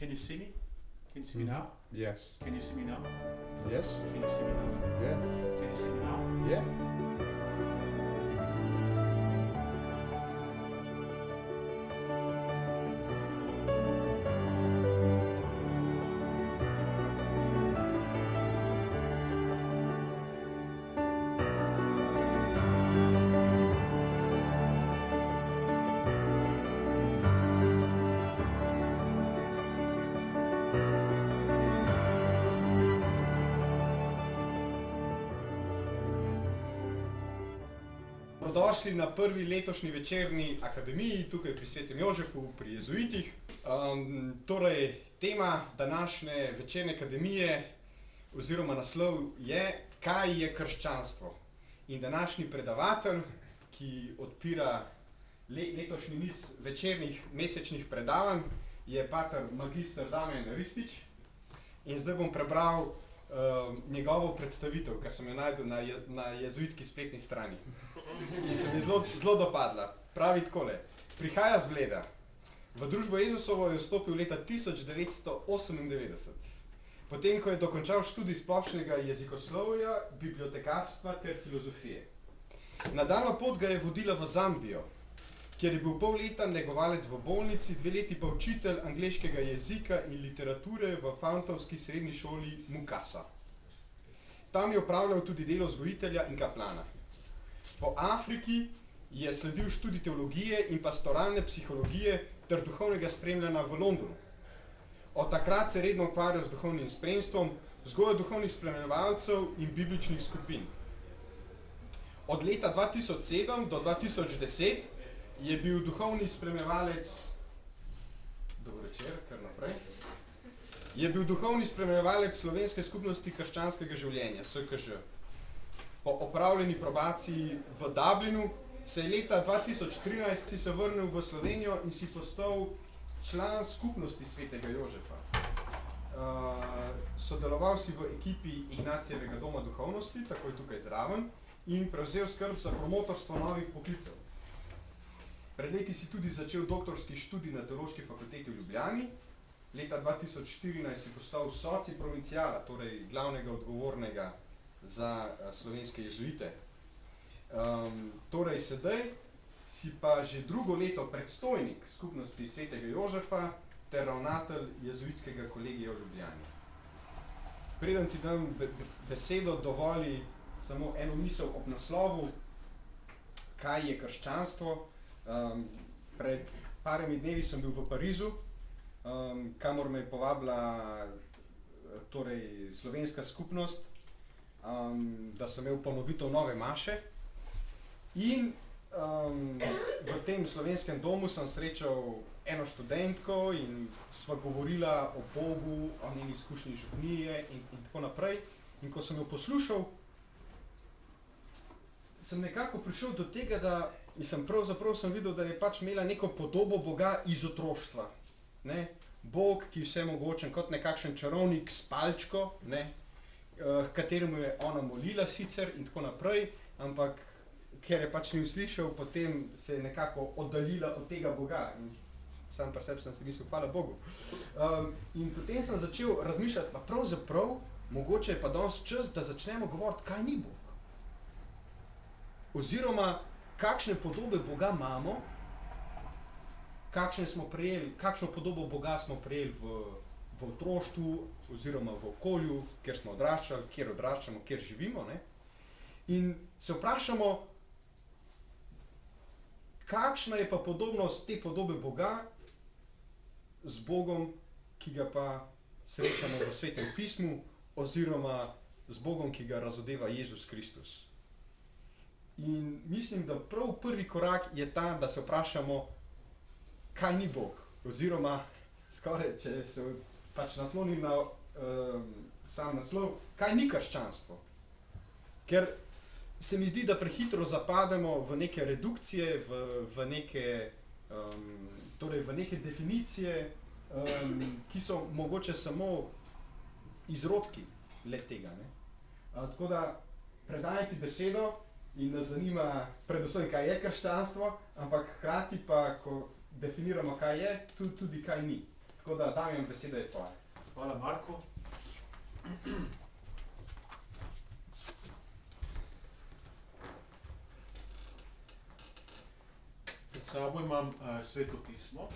Can you see me? Can you see me now? Yes. Can you see me now? Yes. Can you see me now? Yeah. Can you see me now? Yeah. Dobrodošli na prvi letošnji večerni akademiji tukaj pri Svetem Jožefu, pri jezuitih. Torej, tema današnje večerne akademije oziroma naslov je, kaj je krščanstvo. In današnji predavatelj, ki odpira letošnji niz večernih mesečnih predavanj, je pater magister Damjan Ristič. In zdaj bom prebral njegovo predstavitev, ki sem jo našel na jezuitski spletni strani. In se mi zelo dopadla. Pravi takole: prihaja z Bleda. V družbo Jezusovo je vstopil leta 1998. Potem, ko je dokončal študij splošnega jezikoslovja, bibliotekarstva ter filozofije. Nadaljnja pot ga je vodila v Zambijo, kjer je bil pol leta negovalec v bolnici, 2 leti pa učitelj angleškega jezika in literature v Fountovski srednji šoli Mukasa. Tam je opravljal tudi delo vzgojitelja in kaplana. Po Afriki je sledil študij teologije in pastoralne psihologije ter duhovnega spremljanja v Londonu. Od takrat se redno ukvarjal z duhovnim spremstvom, vzgojo duhovnih spremljevalcev in bibličnih skupin. Od leta 2007 do 2010 je bil duhovni spremljevalec, dober večer, kar naprej, je bil duhovni spremljevalec Slovenske skupnosti krščanskega življenja, SKŽ. Po opravljeni probaciji v Dublinu se je leta 2013 se vrnil v Slovenijo in si postal član skupnosti Svetega Jožefa. Sodeloval si v ekipi Ignacijevega doma duhovnosti, takoj tukaj zraven, in prevzel skrb za promotorstvo novih poklicev. Pred leti si tudi začel doktorski študij na Teološki fakulteti v Ljubljani. Leta 2014 si postal soci provinciala, torej glavnega odgovornega za slovenske jezuite. Torej sedaj si pa že drugo leto predstojnik skupnosti Svetega Jožefa ter ravnatelj jezuitskega kolegija v Ljubljani. Preden ti dam besedo, dovoli samo eno misel ob naslovu, kaj je krščanstvo. Pred parimi dnevi sem bil v Parizu, kamor me je povabila torej slovenska skupnost, da sem imel ponovitev nove maše. In v tem slovenskem domu sem srečal eno študentko in sva govorila o Bogu, o njeni izkušnji župnije in tako naprej. In ko sem jo poslušal, sem nekako prišel do tega, da pravzaprav sem videl, da je pač imela neko podobo Boga iz otroštva. Ne? Bog, ki je vsemogočen, kot nekakšen čarovnik s palčko, ne? Kateremu je ona molila sicer in tako naprej, ampak ker je pač ni uslišal, potem se je nekako oddaljila od tega Boga. In sam pri sebi sem si mislil, hvala Bogu. In potem sem začel razmišljati, pa pravzaprav, mogoče je pa danes čas, da začnemo govoriti, kaj ni Bog. Oziroma, kakšne podobe Boga imamo, kakšno podobo Boga smo prejeli v otroštvu oziroma v okolju, kjer smo odraščali, kjer odraščamo, kjer živimo. Ne? In se vprašamo, kakšna je pa podobnost te podobe Boga z Bogom, ki ga pa srečamo v Svetem pismu, oziroma z Bogom, ki ga razodeva Jezus Kristus. In mislim, da prav prvi korak je ta, da se vprašamo, kaj ni Bog, oziroma skoraj, če se pač naslonim na sam naslov, kaj ni krščanstvo. Ker se mi zdi, da prehitro zapademo v neke redukcije, v neke definicije, ki so mogoče samo izrodki le tega. Ne? Tako da predajam ti besedo in nas zanima predvsem, kaj je krščanstvo, ampak hkrati pa, ko definiramo, kaj je, tudi kaj ni. Tako da, Damjan, beseda je tvoja. Hvala, Marko. Pred sabo imam Sveto pismo.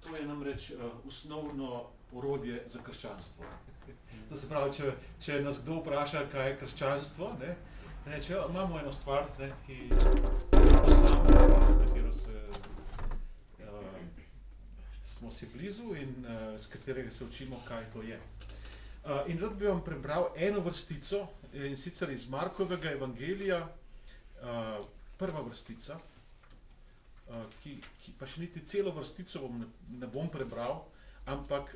To je namreč osnovno orodje za krščanstvo. To se pravi, če nas kdo vpraša, kaj je krščanstvo, reče, imamo eno stvar, ki poznamo, s katero smo si blizu in s katerega se učimo, kaj to je. In rad bi vam prebral eno vrstico, in sicer iz Markovega evangelija, prva vrstica, ki pa še niti celo vrstico ne bom prebral, ampak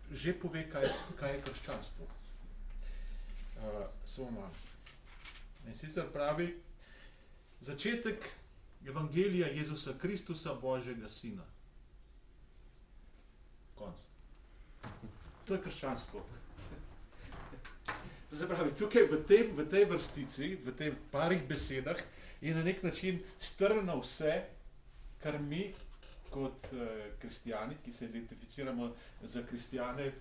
že pove, kaj je krščanstvo. Samo malo. In sicer pravi, začetek evangelija Jezusa Kristusa, Božjega Sina. Konc. To je krščanstvo. To se pravi, tukaj v tej vrstici, v tej parih besedah je na nek način strnjeno vse, kar mi kot kristjani, ki se identificiramo za kristjane,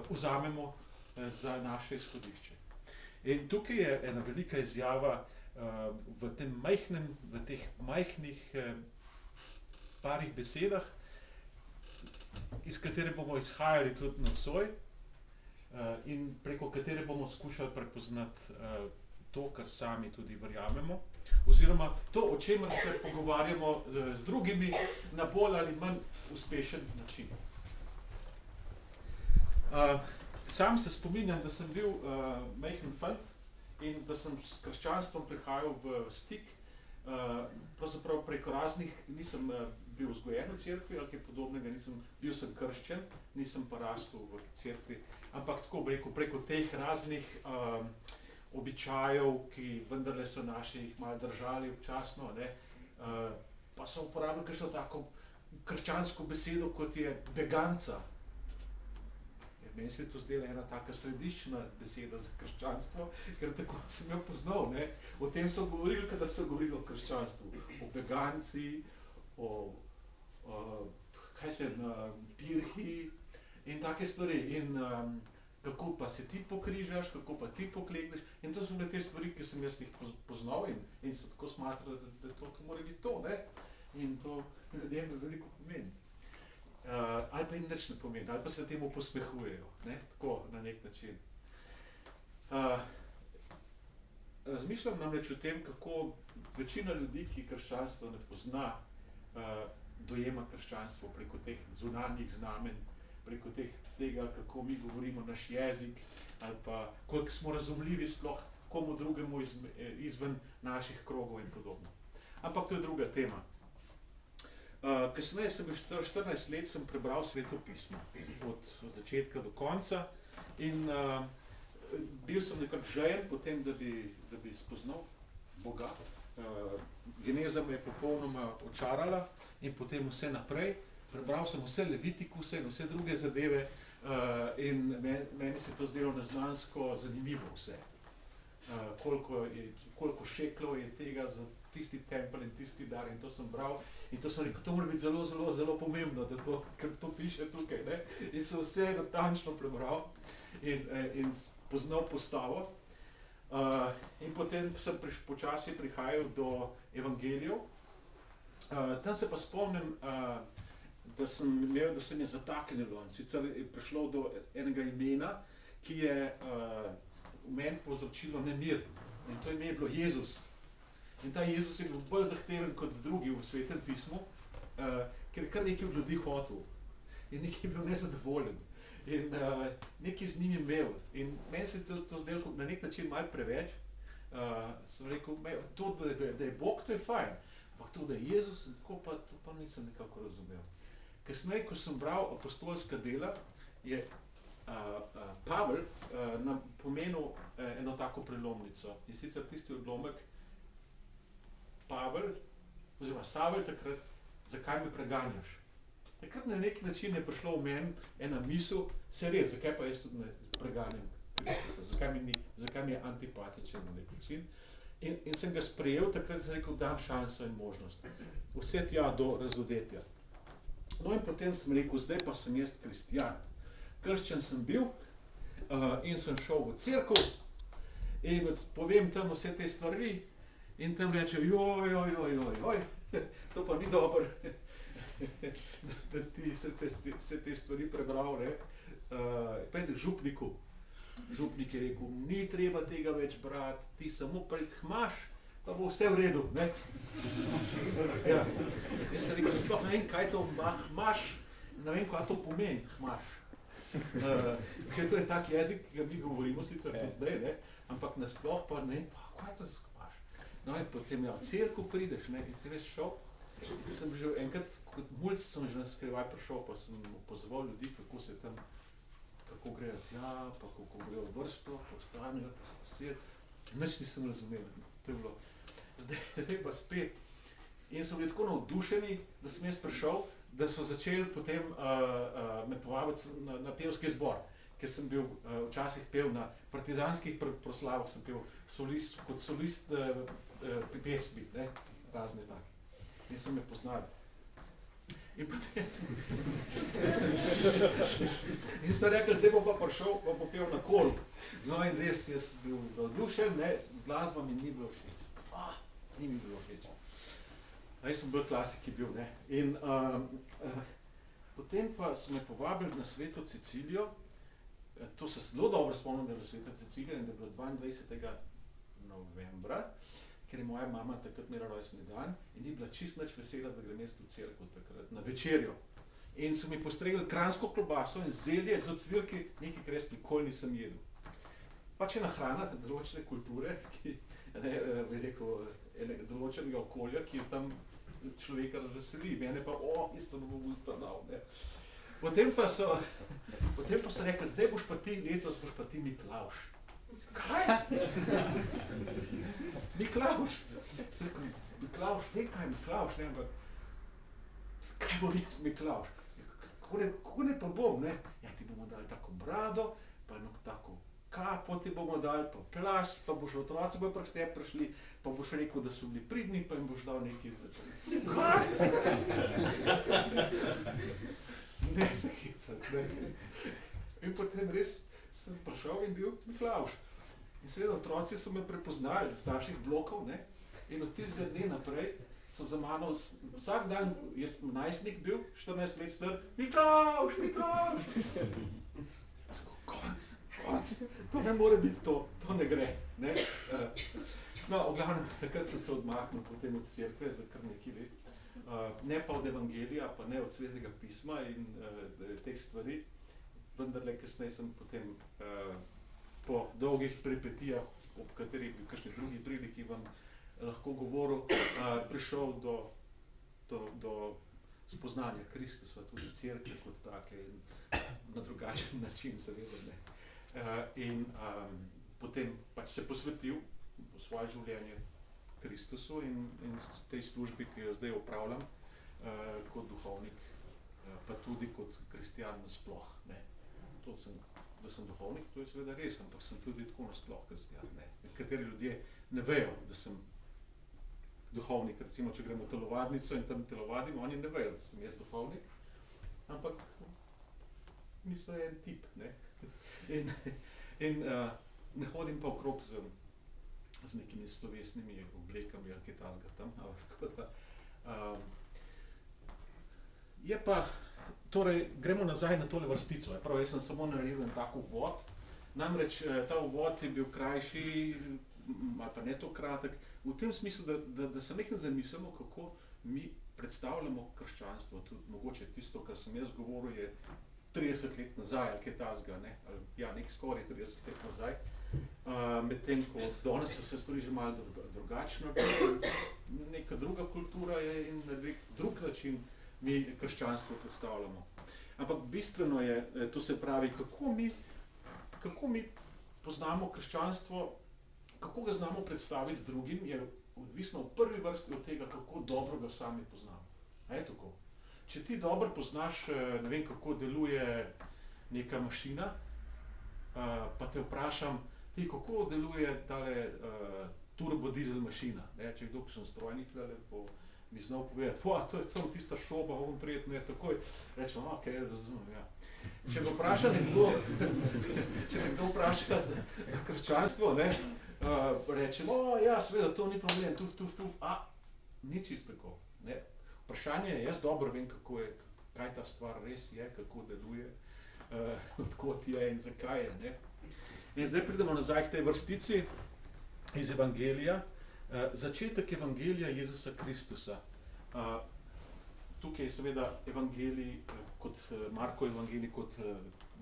vzamemo za naše izhodišče. In tukaj je ena velika izjava v teh majhnih parih besedah, iz katere bomo izhajali tudi nocoj in preko katere bomo skušali prepoznati to, kar sami tudi verjamemo, oziroma to, o čemer se pogovarjamo z drugimi na bolj ali manj uspešen način. Sam se spominjam, da sem bil majhen fant in da sem s krščanstvom prihajal v stik, pravzaprav preko raznih, nisem bil vzgojen v cerkvi ali kaj podobnega, bil sem krščen, nisem pa rastel v cerkvi, ampak tako preko teh raznih običajev, ki vendarle so naši jih malo držali občasno, pa so uporabili kakšno tako krščansko besedo, kot je beganca. Meni se je to zdela ena taka središčna beseda za krščanstvo, ker tako sem jo poznal. O tem so govorili, kadar so govorili o krščanstvu. O beganci, o pirhi in take stvari. In kako pa se ti pokrižaš, kako pa ti poklegneš. In to so bile te stvari, ki sem jaz jih poznal in so tako smatrali, da to mora biti to. In to ljudem veliko pomeni. Ali pa jim nič ne pomeni, ali pa se temu posmehujejo, tako na nek način. Razmišljam namreč o tem, kako večina ljudi, ki krščanstvo ne pozna, dojema krščanstvo preko teh zunanjih znamen, preko tega, kako mi govorimo naš jezik, ali pa koliko smo razumljivi sploh komu drugemu izven naših krogov in podobno. Ampak to je druga tema. Kasneje sem bil 14 let, sem prebral Sveto pismo, od začetka do konca in bil sem nekako žejen potem, da bi spoznal Boga. Geneza me je popolnoma očarala in potem vse naprej. Prebral sem vse Levitikuse in vse druge zadeve in meni se to zdelo neznansko zanimivo vse. Koliko šeklov je tega za tisti tempelj in tisti dar in to sem bral in to sem rekel, to mora biti zelo, zelo, zelo pomembno, ker to piše tukaj. In sem vse natančno prebral in poznal postavo. In potem sem počasi prihajal do evangelijev. Tam se pa spomnim, da sem je zataknilo in sicer je prišlo do enega imena, ki je v meni povzročilo nemir. In to ime je bilo Jezus. In ta Jezus je bil bolj zahteven kot drugi v Svetem pismu, ker je kar nekaj od ljudi hotel. In nekaj je bil nezadovoljen. In nekaj z njim imel. In meni se je to zdelo na nek način malo preveč. Sem rekel, to, da je Bog, to je fajn. Ampak to, da je Jezus, tako pa nisem nekako razumel. Kasneje, ko sem bral apostolska dela, je Pavel nam pomenil eno tako prelomnico. In sicer tisti odlomek, Pavel, oziroma Savel takrat, zakaj me preganjaš? Takrat na nek način je prišlo v meni ena misel, se res, zakaj pa jaz tudi ne preganjam Kristusa, zakaj mi je antipatičen na nek način. In sem ga sprejel, takrat sem rekel, dam šanso in možnost. Vse tja do razodetja. No in potem sem rekel, zdaj pa sem jaz kristjan. Krščen sem bil in sem šel v cerkev in povem tam vse te stvari in tam reče, joj, to pa ni dobro, da ti vse te stvari prebral, ne. Pejte k župniku. Župnik je rekel, ni treba tega več brati, ti samo predhmaš, pa bo vse v redu, ne. Ja. Jaz sem rekel, sploh ne vem, kaj to hmaš, ne vem, kaj to pomeni, hmaš. Ker to je tak jezik, ki ga mi govorimo sicer tudi zdaj, ne, ampak nasploh pa ne vem, kaj to hmaš. No in potem ja, v cerkev prideš, ne, in si res šel, in sem že enkrat, kot mulc sem že skrivaj prišel, pa sem pozval ljudi, kako se tam, kako grejo tja, pa kako grejo v vrsto, pa vstanejo, pa so posed. Nič nisem razumel, to je bilo. Zdaj pa spet. In so bili tako navdušeni, da sem jaz prišel, da so začeli potem me povabiti na pevski zbor, ker sem bil včasih pel na partizanskih proslavah, sem pel kot solist pesmi, ne, razne take. In so me poznali. In potem in sem rekel, zdaj bo pa prišel, pa bo pel na kolu. No in res, jaz bil navdušen, ne, glasba mi ni bilo všeč. Ni mi bilo všeč. Jaz sem bolj klasiki bil, ne. In potem pa so me povabili na Sveto Cecilijo, to se zelo dobro spomnim, da je bila Sveta Cecilija in da je bilo 22. novembra, ker je moja mama takrat imela rojstni dan in ni bila čisto nič vesela, da grem jaz v cerkev takrat na večerjo. In so mi postregli kranjsko klobaso in zelje z ocvirki, nekaj, kar jaz nikoli nisem jedel. Pač ena hrana določene kulture, ki, ne, bi rekel, določenega okolja, ki je tam človeka razveseli, mene pa, isto ne bom usta dal, ne. Potem pa so rekli, zdaj boš pa ti, letos boš pa ti Miklavž. Kaj? Miklavž? Sem rekel, Miklavž, vem kaj je Miklavž, ne, ampak kaj bom jaz Miklavž? Kako ne pa bom, ne? Ja, ti bomo dali tako brado, pa eno tako kapo ti bomo dali, pa plašč, pa boš otroci bojo prek tebe prišli, pa boš rekel, da so bili pridni, pa jim boš dal nekaj za kaj? Ne se hecati, ne. In potem res sem prišel in bil Miklavž. In seveda otroci so me prepoznali z naših blokov, ne, in od tistega dne naprej so za mano vsak dan, jaz sem najstnik bil, 14 let star, Miklavž, Miklavž. Konc, to ne more biti to ne gre, ne. No, v glavnem, takrat sem se odmaknil potem od cerkve za kar nekaj let, ne pa od evangelija, pa ne od Svetega pisma in teh stvari, vendarle kasneje sem potem po dolgih peripetijah, ob katerih bi v kakšni drugi priliki vam lahko govoril, prišel do spoznanja Kristusa, tudi cerkve kot take in na drugačen način seveda, ne. In potem pač se posvetil v svoje življenje Kristusu in tej službi, ki jo zdaj opravljam kot duhovnik, pa tudi kot kristjan nasploh, ne. To da sem duhovnik, to je seveda res, ampak sem tudi tako nasploh kristjan, ne. Nekateri ljudje ne vejo, da sem duhovnik, recimo, če gremo v telovadnico in tam telovadim, oni ne vejo, da sem jaz duhovnik, ampak mislijo, je en tip, ne. In ne hodim pa okrog z nekimi slovesnimi oblekami ali kaj takega tam, tako da. Je pa, torej, gremo nazaj na tole vrstico, prav, jaz sem samo naredil en tak uvod, namreč ta uvod je bil krajši, ali pa ne to kratek, v tem smislu, da se nekaj zamislimo, kako mi predstavljamo krščanstvo, tudi mogoče tisto, kar sem jaz govoril, je 30 let nazaj, ali kaj takega, ne, ja, nek skoraj 30 let nazaj, medtem ko danes so se stvari že malo drugačno, neka druga kultura je in na drug način mi krščanstvo predstavljamo. Ampak bistveno je, to se pravi, kako mi poznamo krščanstvo, kako ga znamo predstaviti drugim, je odvisno v prvi vrsti od tega, kako dobro ga sami poznamo. A je tako? Če ti dobro poznaš, ne vem, kako deluje neka mašina, pa te vprašam, ti, kako deluje tale turbodizel mašina, ne? Če je kdo kakšen strojnik, mi znal povedati, to je to tista šoba, on tretji, ne, takoj. Rečem, ok, razumem, ja. Če ga vpraša nekdo, vpraša za krščanstvo, ne, rečem, ja, seveda, to ni problem, tuf, ni čisto tako, ne. Vprašanje je, jaz dobro vem, kaj ta stvar res je, kako deluje, odkot je in zakaj je, ne. In zdaj pridemo nazaj k tej vrstici iz Evangelija, začetek Evangelija Jezusa Kristusa. Tukaj je seveda Evangelij, kot Markov Evangelij, kot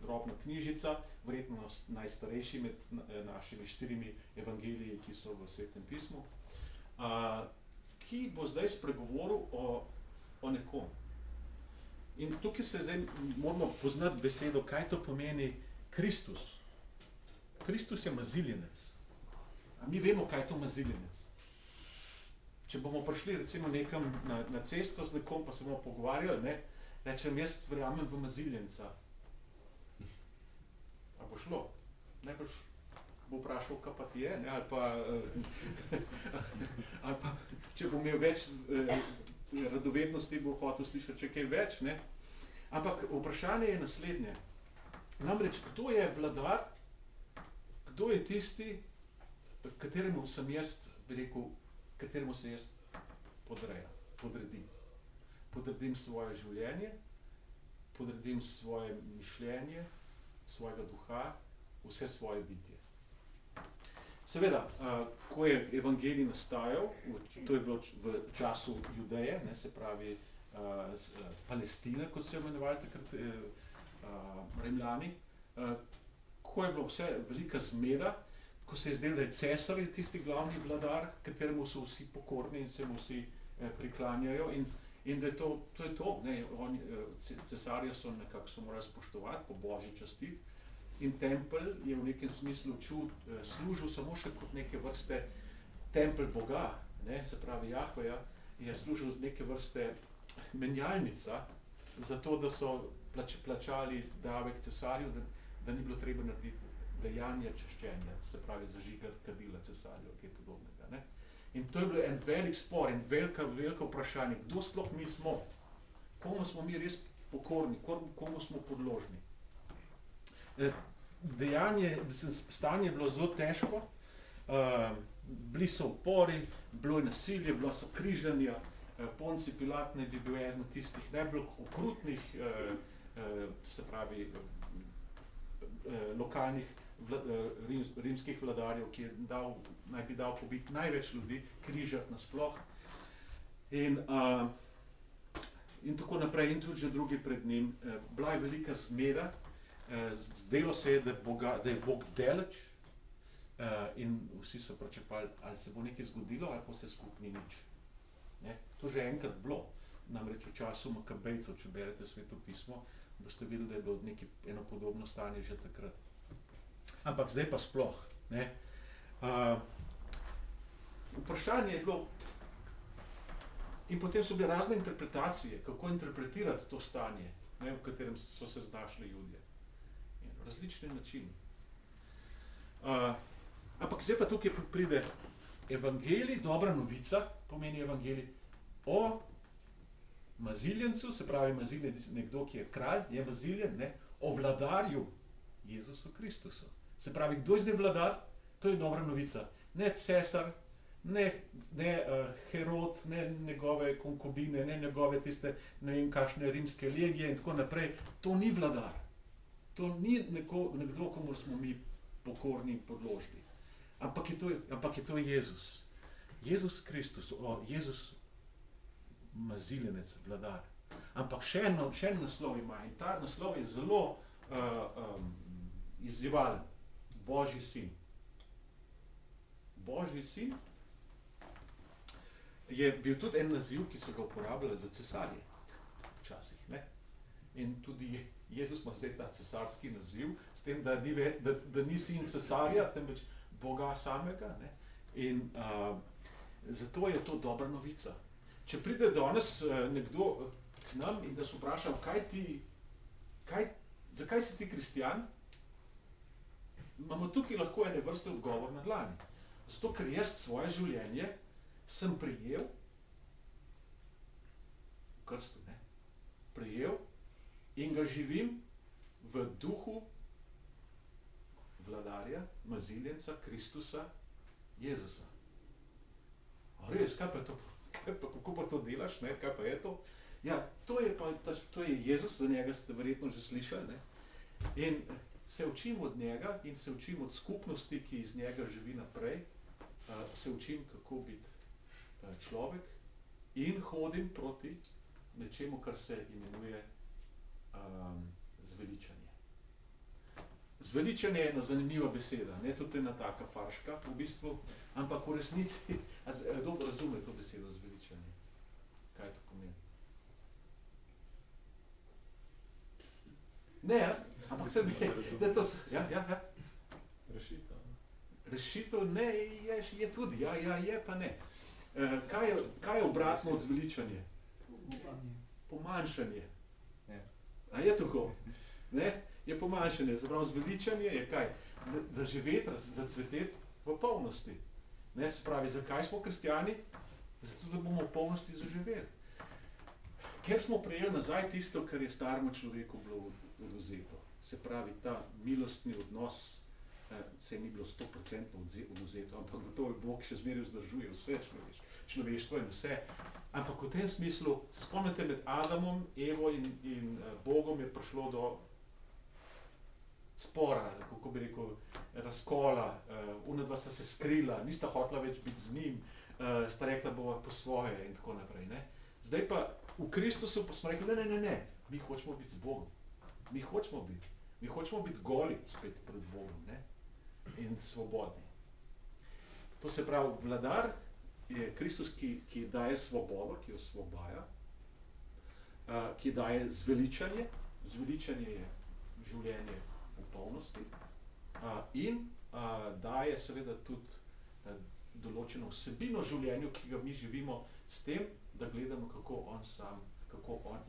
drobna knjižica, verjetno najstarejši med našimi 4 evangeliji, ki so v Svetem pismu, ki bo zdaj spregovoril o nekom. In tukaj se zdaj moramo poznati besedo, kaj to pomeni Kristus. Kristus je maziljenec. A mi vemo, kaj je to maziljenec. Če bomo prišli recimo nekam na cesto z nekom, pa se bomo pogovarjali, ne, rečem, jaz verjamem v maziljenca. A bo šlo? Najbrž bo vprašal, kaj pa ti je, ne, ali pa če bo imel več radovednosti, bo hotel slišati še kaj več, ne. Ampak vprašanje je naslednje. Namreč, kdo je vladar, kdo je tisti, kateremu sem jaz, bi rekel, kateremu se jaz podredim. Podredim svoje življenje, podredim svoje mišljenje, svojega duha, vse svoje bitje. Seveda, ko je evangelij nastajal, to je bilo v času Judeje, ne, se pravi Palestine, kot so jo imenovali takrat Rimljani, ko je bilo vse velika zmeda, ko se je zdelo, da je cesar tisti glavni vladar, kateremu so vsi pokorni in se mu vsi priklanjajo in da je to, ne, cesarja so nekako so morali spoštovati, po božji častiti in tempelj je v nekem smislu služil samo še kot neke vrste tempelj Boga, ne, se pravi Jahveja, je služil z neke vrste menjalnica, zato da so plačali davek cesarju, da ni bilo treba narediti dejanja čaščenja, se pravi zažigati kadila cesarju, kaj podobnega, ne. In to je bil en velik spor in veliko vprašanje, kdo sploh mi smo, komu smo mi res pokorni, komu smo podložni. Stanje je bilo zelo težko, bili so upori, bilo je nasilje, bilo so križanja, Ponci Pilat naj bi bil eden od tistih najbolj okrutnih, se pravi, lokalnih rimskih vladarjev, ki naj bi dal pobiti največ ljudi, križati nasploh. In tako naprej, in tudi že drugi pred njim. Bila je velika zmeda, zdelo se je, da je Bog daleč, in vsi so pričakovali, ali se bo nekaj zgodilo, ali pa vse skupaj ni nič. Ne? To že enkrat bilo, namreč v času Makabejcev, če berete Sveto pismo, boste videli, da je bilo eno podobno stanje že takrat. Ampak zdaj pa sploh. Ne? Vprašanje je bilo, in potem so bile razne interpretacije, kako interpretirati to stanje, ne, v katerem so se znašli Judje. Različni načini. Ampak zdaj pa tukaj pride evangelij, dobra novica, pomeni evangelij o maziljencu, se pravi maziljenec, nekdo, ki je kralj, je maziljen, ne, o vladarju Jezusu Kristusu. Se pravi, kdo je zdaj vladar? To je dobra novica. Ne cesar, ne Herod, ne njegove konkubine, ne njegove tiste, ne vem kakšne rimske legije in tako naprej. To ni vladar. To ni nekdo, komu smo mi pokorni in podložni. Ampak je to Jezus. Jezus Kristus, Jezus maziljenec, vladar. Ampak še en naslov ima in ta naslov je zelo izzivalen. Božji sin. Božji sin je bil tudi en naziv, ki so ga uporabljali za cesarje včasih, ne? In tudi Jezus ima zdaj ta cesarski naziv, s tem, da ni sin cesarja, temveč Boga samega, ne? In zato je to dobra novica. Če pride danes nekdo k nam in da se vprašam, zakaj si ti kristjan, imamo tukaj lahko ene vrste odgovor na dlani. Zato, ker jaz svoje življenje sem prijel krstu, ne, prejel in ga živim v duhu vladarja, maziljenca, Kristusa, Jezusa. A res, kaj pa je to? Kako pa to delaš, ne? Kaj pa je to? Ja, to je Jezus, za njega ste verjetno že slišali, ne? In se učim od njega in se učim od skupnosti, ki iz njega živi naprej, se učim, kako biti človek in hodim proti nečemu, kar se imenuje zveličanje. Zveličanje je ena zanimiva beseda, ne tudi ena taka farška v bistvu, ampak v resnici, kdo razume to besedo zveličanje? Kaj to pomeni? Ne, ampak se mi, da to so, ja. Rešitev ne, je tudi, je pa ne. Kaj je obratno od zveličanje? Pomanjšanje. A je tako? Ne? Je pomanjšanje, zapravo zveličanje je kaj? Da živeti, zacveteti v polnosti. Ne? Se pravi, zakaj smo kristjani? Zato, da bomo v polnosti zaživeli. Ker smo prejeli nazaj tisto, kar je staremu človeku bilo oduzeto. Se pravi, ta milostni odnos, se ni bilo 100% oduzeto, ampak gotovo Bog še zmeraj vzdržuje vse človeštvo in vse. Ampak v tem smislu, se spomnite, med Adamom, Evo in Bogom je prišlo do spora, kako bi rekel, razkola, onadva sta se skrila, nista hotela več biti z njim, sta rekla bova po svoje in tako naprej. Ne? Zdaj pa v Kristusu pa smo rekli, ne, mi hočemo biti z Bogom. Mi hočemo biti goli spet pred Bogom, ne? In svobodni. To se pravi, vladar je Kristus, ki daje svobodo, ki osvobaja, ki daje zveličanje. Zveličanje je življenje v polnosti in daje seveda tudi določeno vsebino življenju, ki ga mi živimo s tem, da gledamo, kako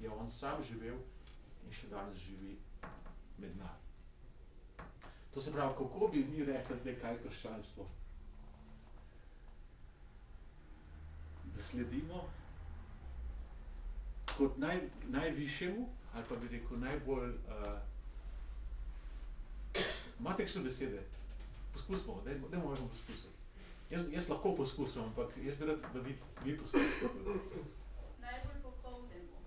je on sam živel in še danes živi med nami. To se pravi, kako bi mi rekli zdaj, kaj je krščanstvo? Da sledimo kot najvišjemu, ali pa bi rekel najbolj... Imate kakšne besede? Poskusimo, dajmo možno poskusiti. Jaz lahko poskusim, ampak jaz bi rad, da vi poskusite. Najbolj popolnemu.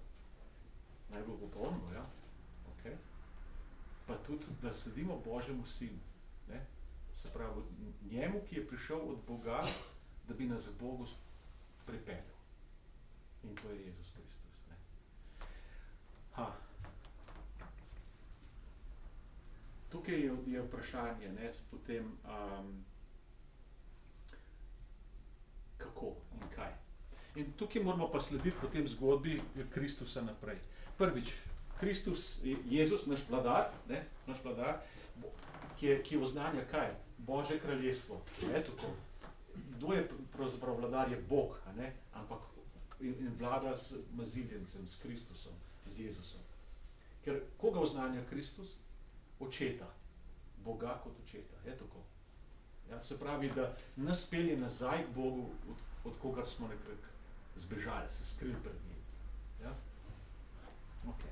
Najbolj popolnemu, ja. Okay. Pa tudi, da sledimo Božjemu sinu. Ne? Se pravi, njemu, ki je prišel od Boga, da bi nas k Bogu pripeljal. In to je Jezus Kristus. Ne? Tukaj je vprašanje, ne, potem, kako in kaj. In tukaj moramo pa slediti po tem zgodbi Kristusa naprej. Prvič, Kristus, Jezus, naš vladar, ne, ki oznanja kaj? Božje kraljestvo. Ne, tako. Kdo je pravzaprav vladar? Je Bog, a ne? Ampak in vlada z maziljencem, s Kristusom, z Jezusom. Ker koga oznanja Kristus? Očeta. Boga kot očeta. Je tako. Ja, se pravi, da nas pelje nazaj k Bogu, od kogar smo nekako zbežali, se skrili pred njim. Ja? Okay.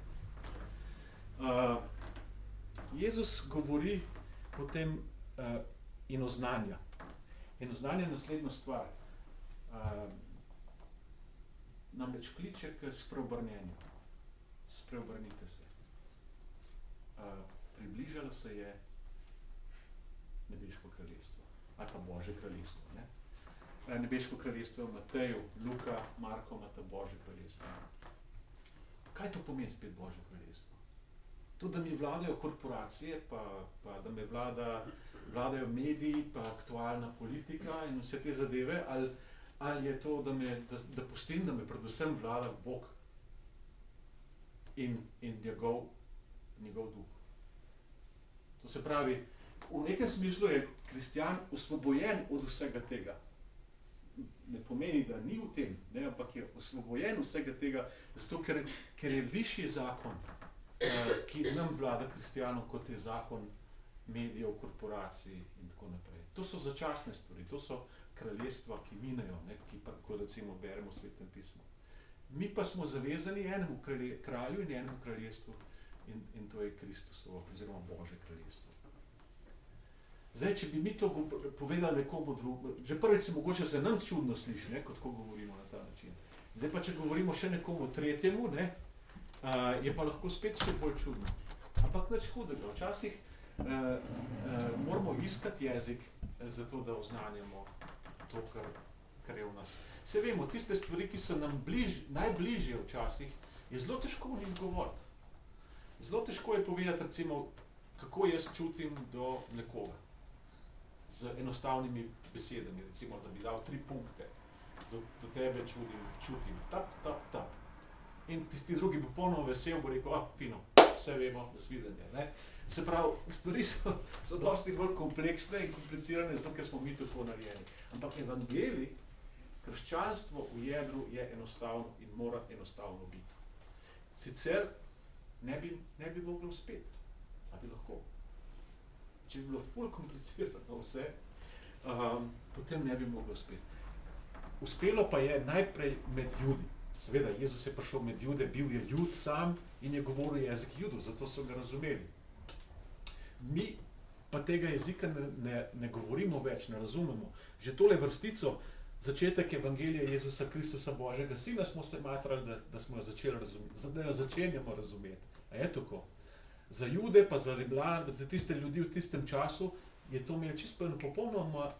Jezus govori potem in oznanja. In oznanja naslednjo stvar. Namreč kliče k spreobrnjenju. Spreobrnite se. Približalo se je nebeško kraljestvo. Ali pa Božje kraljestvo. Ne? Nebeško kraljestvo v Mateju, Luka, Marko imata Božje kraljestvo. Kaj to pomeni spet Božje kraljestvo? To, da mi vladajo korporacije, pa da me vladajo mediji, pa aktualna politika in vse te zadeve, ali je to, da pustim, da me predvsem vlada Bog in njegov duh. To se pravi, v nekem smislu je kristjan osvobojen od vsega tega. Ne pomeni, da ni v tem, ne, ampak je osvobojen vsega tega, zato ker je višji zakon, ki nam vlada kristjanom, kot je zakon medijev, korporacij in tako naprej. To so začasne stvari, to so kraljestva, ki minejo, ne, ki pa, ko recimo beremo v Svetem pismu. Mi pa smo zavezani enemu kralju in enemu kraljestvu in to je Kristusovo oziroma Božje kraljestvo. Zdaj, če bi mi to povedali nekomu drugemu, že prvič se nam čudno sliši, ne, kot ko govorimo na ta način. Zdaj pa, če govorimo še nekomu tretjemu, ne, je pa lahko spet še bolj čudno. Ampak nič hudega. Včasih moramo iskati jezik za to, da oznanjamo to, kar je v nas. Se vemo, tiste stvari, ki so nam najbližje včasih, je zelo težko v njih govoriti. Zelo težko je povedati, recimo, kako jaz čutim do nekoga. Z enostavnimi besedami, recimo, da bi dal 3 punkte. Do tebe čutim, tap, tap, tap. In tisti drugi bo ponovno vesel, bo rekel, fino, vse vemo, nasvidenje. Ne? Se pravi, stvari so dosti bolj kompleksne in komplicirane, zato ker smo mi tako narejeni. Ampak evangelij, krščanstvo v jedru je enostavno in mora enostavno biti. Sicer ne bi moglo uspeti, a bi lahko. Če bi bilo ful komplicirano vse, potem ne bi moglo uspeti. Uspelo pa je najprej med Judi. Seveda, Jezus je prišel med Jude, bil je Jud sam in je govoril jezik Judov, zato so ga razumeli. Mi pa tega jezika ne govorimo več, ne razumemo. Že tole vrstico, začetek evangelija Jezusa Kristusa Božjega Sina, smo se matrali, da smo jo začeli razumeti, da jo začenjamo razumeti. A je tako? Za Jude pa za Rimljane, za tiste ljudi v tistem času, je to imelo čisto popolnoma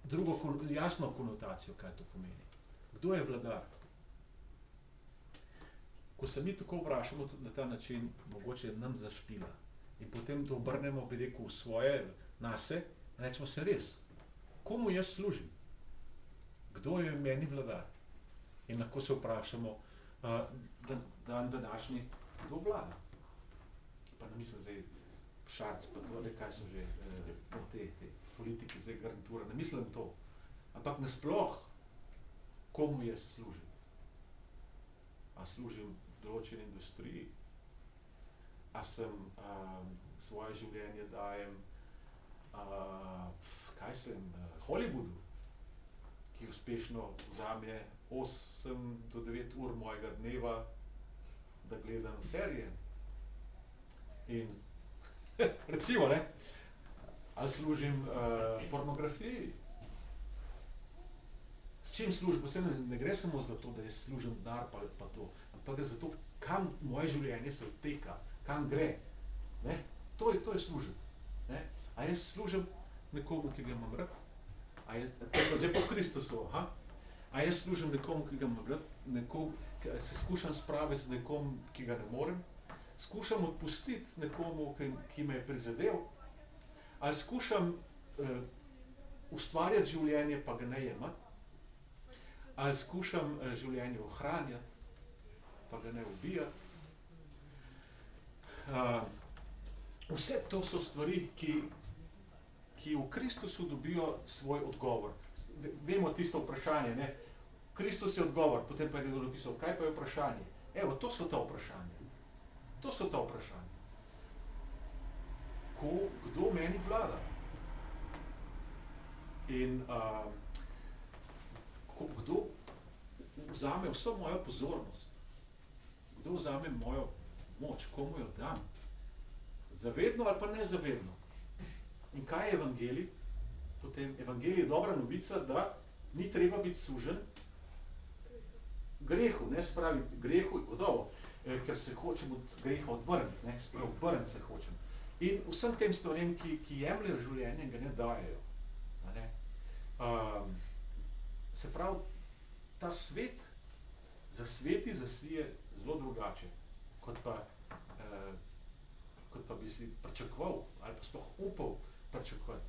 drugo jasno konotacijo, kaj to pomeni. Kdo je vladar? Ko se mi tako vprašamo na ta način, mogoče nam zašpila. In potem to obrnemo, bi rekel, svoje nase, rečemo se res. Komu jaz služim? Kdo je meni vladar? In lahko se vprašamo, dan današnji, kdo vlada? Pa ne mislim zdaj Šarc, pa to, kaj so že te politiki, zdaj garnitura, ne mislim to. Ampak nasploh, komu jaz služim? A služim določeni industriji? A sem svoje življenje dajem Hollywoodu, ki uspešno vzame 8 do 9 ur mojega dneva, da gledam serije. In recimo, ne, ali služim pornografiji. S čim služim? Posebno ne gre samo za to, da jaz služim denar pa to, ampak za to, kam moje življenje se odteka, kam gre. Ne? To je služiti. Ne? A jaz služim nekomu, ki ga imam rad? Zdaj po Kristusu, A jaz služim nekomu, ki ga imam rad? Se skušam spraviti z nekom, ki ga ne morem? Skušam odpustiti nekomu, ki me je prizadel? Ali skušam ustvarjati življenje, pa ga ne jemati? Ali skušam življenje ohranjati, pa ga ne ubijati? Vse to so stvari, ki v Kristusu dobijo svoj odgovor. Vemo tisto vprašanje, ne? Kristus je odgovor, potem pa je nekdo napisal, kaj pa je vprašanje? Evo, to so ta vprašanja. To so ta vprašanja. Kdo meni vlada? In kdo vzame vso mojo pozornost? Kdo vzame mojo moč? Komu jo dam? Zavedno ali pa nezavedno? In kaj je evangelij? Potem evangelij je dobra novica, da ni treba biti sužen grehu, ne, spravi grehu je gotovo, ker se hočem od greha odvrniti, ne, spravi obrniti se hočem. In vsem tem stvarem, ki jemljajo življenje, ga ne dajejo. Ne. Se pravi, ta svet zasije zelo drugače, kot pa bi si pričakoval ali pa sploh upal pričakovati.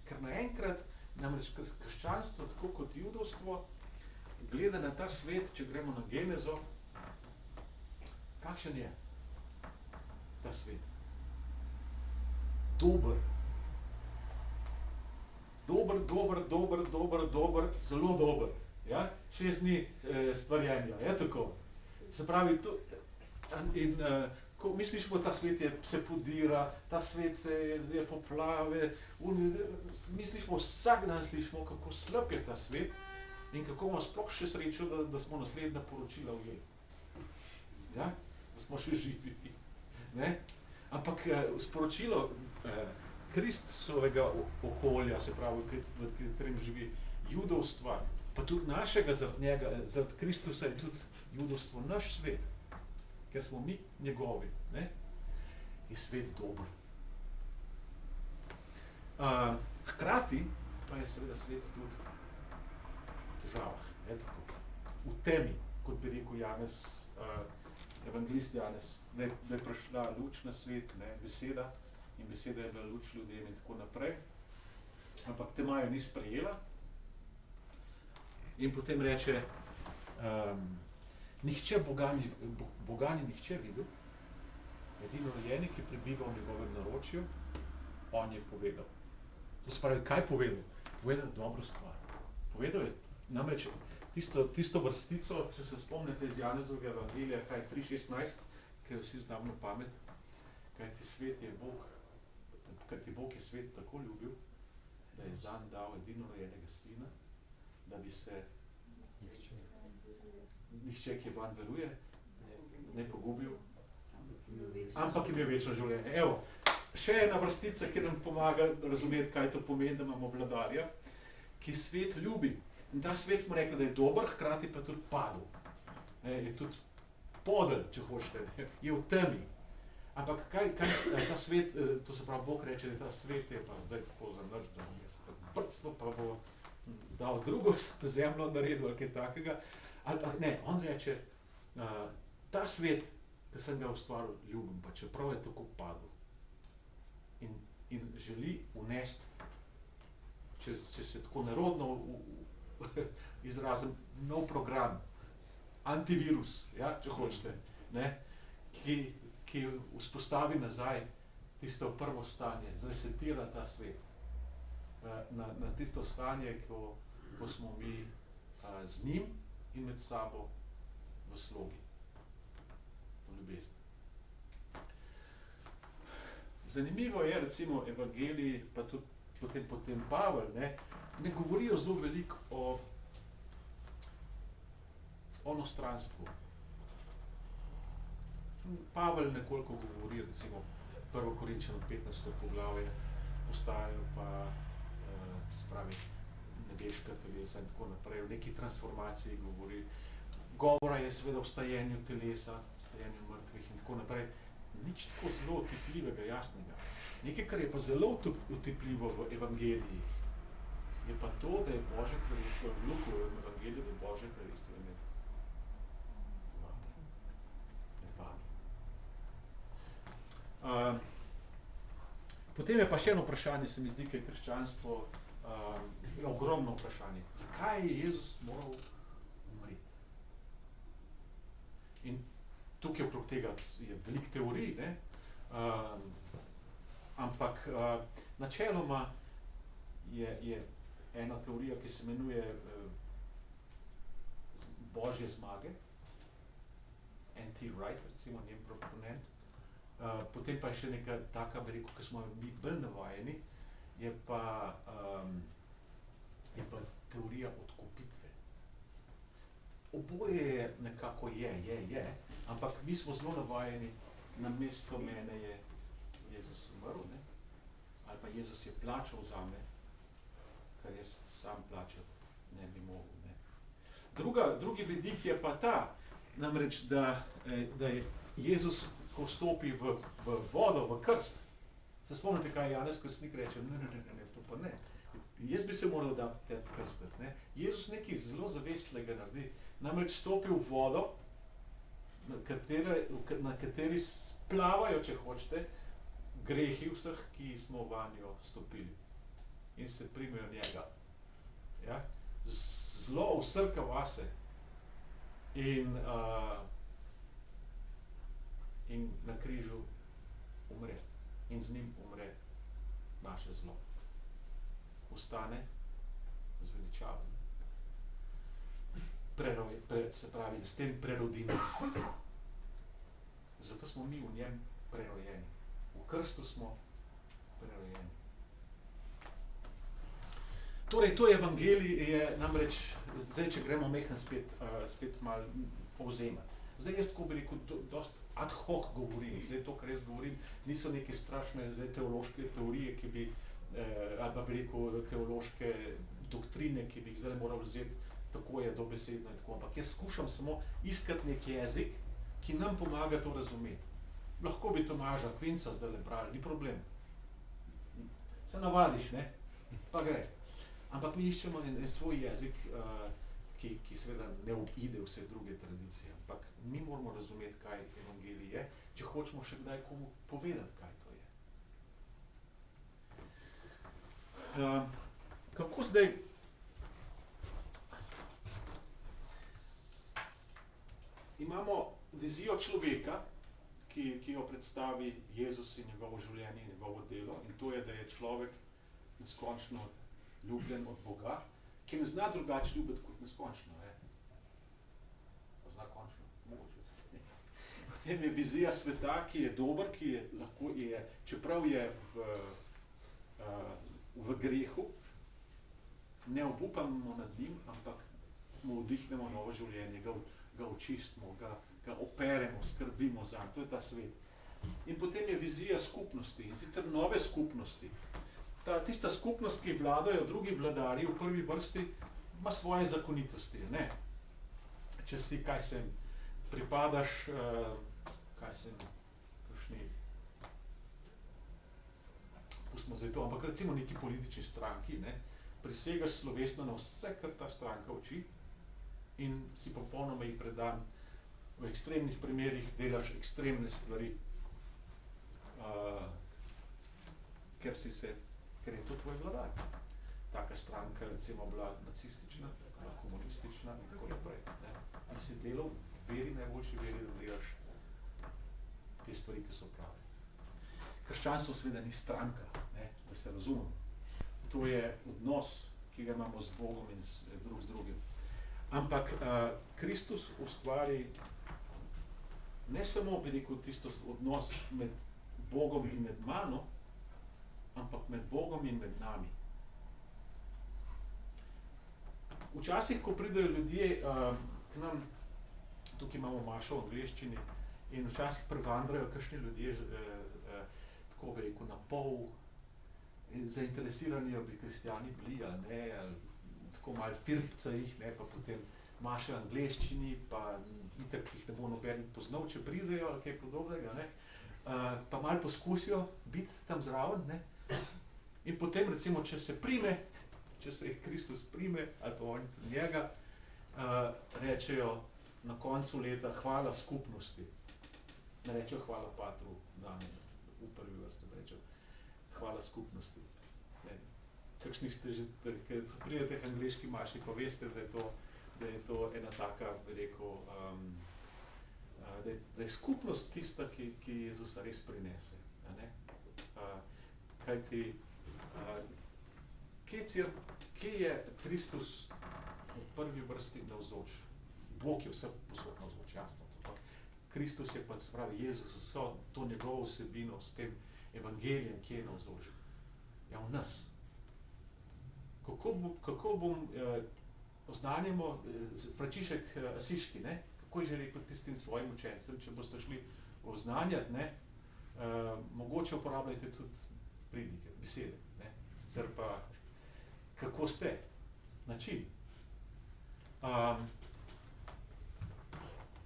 Ker naenkrat namreč krščanstvo, tako kot judovstvo, gleda na ta svet, če gremo na Genezo, kakšen je ta svet? Dober, zelo dober. Ja? 6 dni stvarjenja, je tako? Se pravi, ko misliš, ta svet se podira, ta svet je poplave, misliš, vsak dan slišimo, kako slab je ta svet In kako imamo sploh še srečo, da smo naslednja poročila ujeli. Ja? Da smo še živi. Ne? Ampak sporočilo Kristusovega okolja, se pravi, v katerem živi judovstva, pa tudi našega zaradi njega, zaradi Kristusa je tudi judovstvo naš svet, ker smo mi njegovi, ne? Je svet dober. Hkrati pa je seveda svet tudi v težavah, ne tako. V temi, kot bi rekel Janez, evangelist Janez, da je prišla luč na svet, ne, beseda, in beseda je bila luč ljudem in tako naprej. Ampak tema jo ni sprejela. In potem reče, nihče Boga ni nihče videl, edino rojeni, ki prebiva v njegovem naročju, on je povedal. To se pravi, kaj povedal? Povedal dobro stvar. Povedal je, namreč tisto vrstico, če se spomnite iz Janezovega evangelija, kaj 3.16, ki jo vsi znam na pamet, kaj ti Bog je svet tako ljubil, da je zanj dal edino rojenega sina, da bi se nihče, ki vanj veruje, ne pogubil, ampak imel večno življenje. Evo, še ena vrstica, ki nam pomaga razumeti, kaj to pomeni, da imamo vladarja, ki svet ljubi. In ta svet smo rekli, da je dober, hkrati pa tudi padel. Je tudi podel, če hočete, je v temi. Ampak kaj ta svet, to se pravi, Bog reče, da ta svet je pa zdaj tako zanrč, da je se prcno, pa bo dal drugo zemljo naredil ali kaj takega. Ne, on reče, ta svet, da sem ga ustvaril, ljubim, pa čeprav je tako padel. In želi unesti, če se tako narodno izrazim, nov program, antivirus, ja, če hočete, ne, ki vzpostavi nazaj tisto prvo stanje, zresetira ta svet na tisto stanje, ko smo mi z njim in med sabo v slogi, v ljubezni. Zanimivo je, recimo, evangeliji, pa tudi potem Pavel, ne govorijo zelo veliko o onostranstvu. Pavel nekoliko govori, recimo, 1. Korinčanom 15. poglavje, postajajo pa, se pravi, nebeška telesa in tako naprej, v neki transformaciji govori. Govora je seveda o stajenju telesa, stajenju mrtvih in tako naprej. Nič tako zelo otipljivega, jasnega. Nekaj, kar je pa zelo otipljivo v evangeliji, je pa to, da je Božje kraljestvo v Lukovem evangeliju, da je Božje kraljestvo med vami. Potem je pa še eno vprašanje, se mi zdi, da je krščanstvo ogromno vprašanje. Zakaj je Jezus moral umreti? In tukaj okrog tega je veliko teorij, ne? Ampak načeloma je ena teorija, ki se imenuje Božje zmage, N.T. Wright, recimo njen proponent. Potem pa je še neka taka, bi rekel, ki smo mi bolj navajeni, je pa teorija odkupitve. Oboje nekako je, ampak mi smo zelo navajeni, namesto mene je Jezus umrl, ne? Ali pa Jezus je plačal zame, kar jaz sam plačati ne bi mogel. Ne? Drugi vidik je pa ta, namreč, da je Jezus, ko stopi v vodo, v krst, se spomnite, kaj Janez Krstnik reče, ne, to pa ne. Jaz bi se moral dati krstati. Ne? Jezus nekaj zelo zavestnega naredi, namreč stopi v vodo, na kateri splavajo, če hočete, grehi vseh, ki smo vanjo stopili in se primejo njega. Ja? Zelo usrka vase in na križu umre in z njim umre naše zlo. Ostane zveličaven. Se pravi, s tem prerodi nas. Zato smo mi v njem prerojeni. V krstu smo prerojeni. Torej, to evangelij je namreč, zdaj, če gremo mehen spet malo povzemati. Zdaj, jaz tako bi rekel, dost ad hoc govorim. Zdaj, to, kar jaz govorim, niso neke strašne teološke teorije, ki bi, ali pa bi rekel, teološke doktrine, ki bi jih zdaj moral vzeti, tako je dobesedno in tako. Ampak jaz skušam samo iskati nek jezik, ki nam pomaga to razumeti. Lahko bi Tomaža Akvinca zdaj brali, ni problem. Se navadiš, ne? Pa gre. Ampak mi iščemo en svoj jezik, ki seveda ne obide vse druge tradicije. Ampak mi moramo razumeti, kaj evangelij je, če hočemo še kdaj komu povedati, kaj to je. Kako zdaj imamo vizijo človeka, ki jo predstavi Jezus in njegovo življenje in njegovo delo, in to je, da je človek neskončno ljubljen od Boga, ki ne zna drugače ljubiti kot neskončno. Pa zna končno, mogoče. Potem je vizija sveta, ki je dober, ki je lahko je, čeprav je v grehu, ne obupamo nad njim, ampak mu vdihnemo novo življenje, ga očistimo, ga operemo, skrbimo zanj. To je ta svet. In potem je vizija skupnosti, in sicer nove skupnosti. Tista skupnost, ki vladajo drugi vladarji v prvi vrsti, ima svoje zakonitosti. Ne? Če si, pripadaš, kakšni, pustimo zdaj to, ampak recimo neki politični stranki, ne? Prisegaš slovesno na vse, kar ta stranka uči, in si popolnoma jih predan, v ekstremnih primerih delaš ekstremne stvari, ker je to tvoj vladar. Taka stranka recimo bila nacistična, komunistična in tako naprej. In si delal v veri, najboljši veri, da delaš te stvari, ki so prave. Krščanstvo seveda ni stranka, ne, da se razumemo. To je odnos, ki ga imamo z Bogom in drug z drugim. Ampak Kristus ustvari ne samo, bi rekel, tisto odnos med Bogom in med mano, ampak med Bogom in med nami. Včasih, ko pridejo ljudje k nam, tukaj imamo mašo v angleščini, in včasih prevandrajo kakšni ljudje, tako bi rekel, na pol, zainteresirani bi kristjani bili, ali ne, ali tako malo firpca jih, ne, pa potem maše v angleščini, pa itak jih ne bo noben poznal, če pridejo, ali kaj podobnega, ne, pa malo poskusijo biti tam zraven, ne, in potem recimo, če se jih Kristus prime, ali pa oni njega, rečejo na koncu leta hvala skupnosti. Ne rečejo hvala Patru, v prvi vrsti rečejo hvala skupnosti. Kakšni ste že, ker pridete k angleški maši, pa veste, da je to ena taka, bi rekel, da je skupnost tista, ki Jezusa res prinese. Kajti, kje je Kristus v prvi vrsti navzoč? Bog je vse posod navzoč, jasno. Kristus je pa, se pravi, Jezus, vso to njegovo vsebino s tem evangelijem, kje je navzoč? Ja, v nas. Kako bom oznanjamo Frančišek Asiški, ne? Kako je že rekel tistim svojim učencem, če boste šli oznanjati, ne? Mogoče uporabljajte tudi pridike, besede, ne? Sicer pa, kako ste? Način.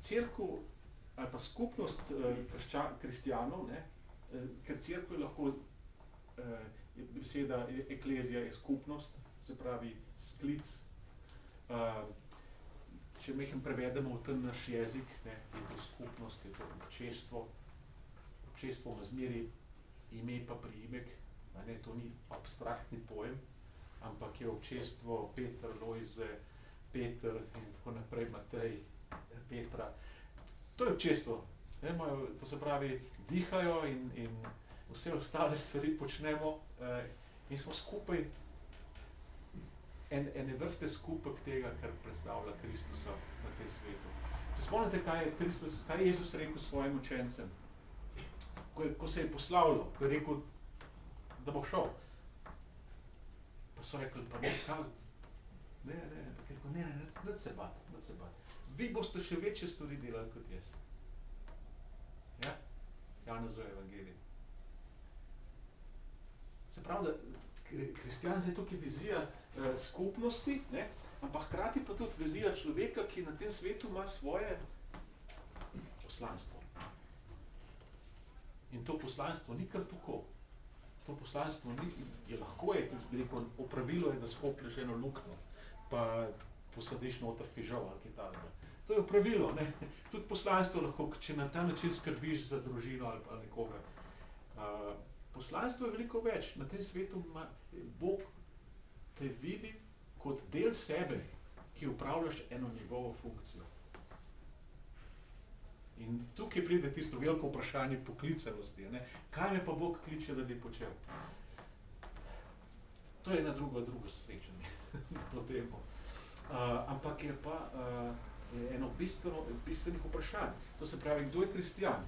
Cerkev ali pa skupnost kristjanov, ne? Ker cerkev je lahko, beseda eklezija je skupnost, se pravi sklic, če mehen prevedemo v ten naš jezik, ne, je to skupnost, je to občestvo. Občestvo ima zmeri ime pa priimek, ne, to ni abstraktni pojem, ampak je občestvo Peter, Lojze, Peter in tako naprej, Matej, Petra. To je občestvo. Ne, to se pravi, dihajo in vse ostale stvari počnemo in smo skupaj ene vrste skupek tega, kar predstavlja Kristusa na tem svetu. Se spomnite, kaj je Jezus rekel svojim učencem? Ko se je poslavljal, ko je rekel, da bo šel. Pa so rekli, pa ne, kaj? Ne, pa rekel, ne, nič se bat. Vi boste še večje stvari delali kot jaz. Ja? Janezov evangelij. Se pravi, da kristjan je tukaj vizija skupnosti, ne? Ampak hkrati pa tudi vizija človeka, ki na tem svetu ima svoje poslanstvo. In to poslanstvo ni kar tako. To poslanstvo je lahko, tudi rekel, opravilo je, da skoplješ eno luknjo, pa posadiš noter fižol ali kaj takega. To je opravilo, ne? Tudi poslanstvo lahko, če na ta način skrbiš za družino ali pa nekoga. Poslanstvo je veliko več. Na tem svetu Bog te vidi kot del sebe, ki upravljaš eno njegovo funkcijo. In tukaj pride tisto veliko vprašanje poklicanosti. Ne? Kaj me pa Bog kliče, da bi počel? To je ena drugo srečanje na to temo. Ampak je pa eno bistvenih vprašanj. To se pravi, kdo je kristjan?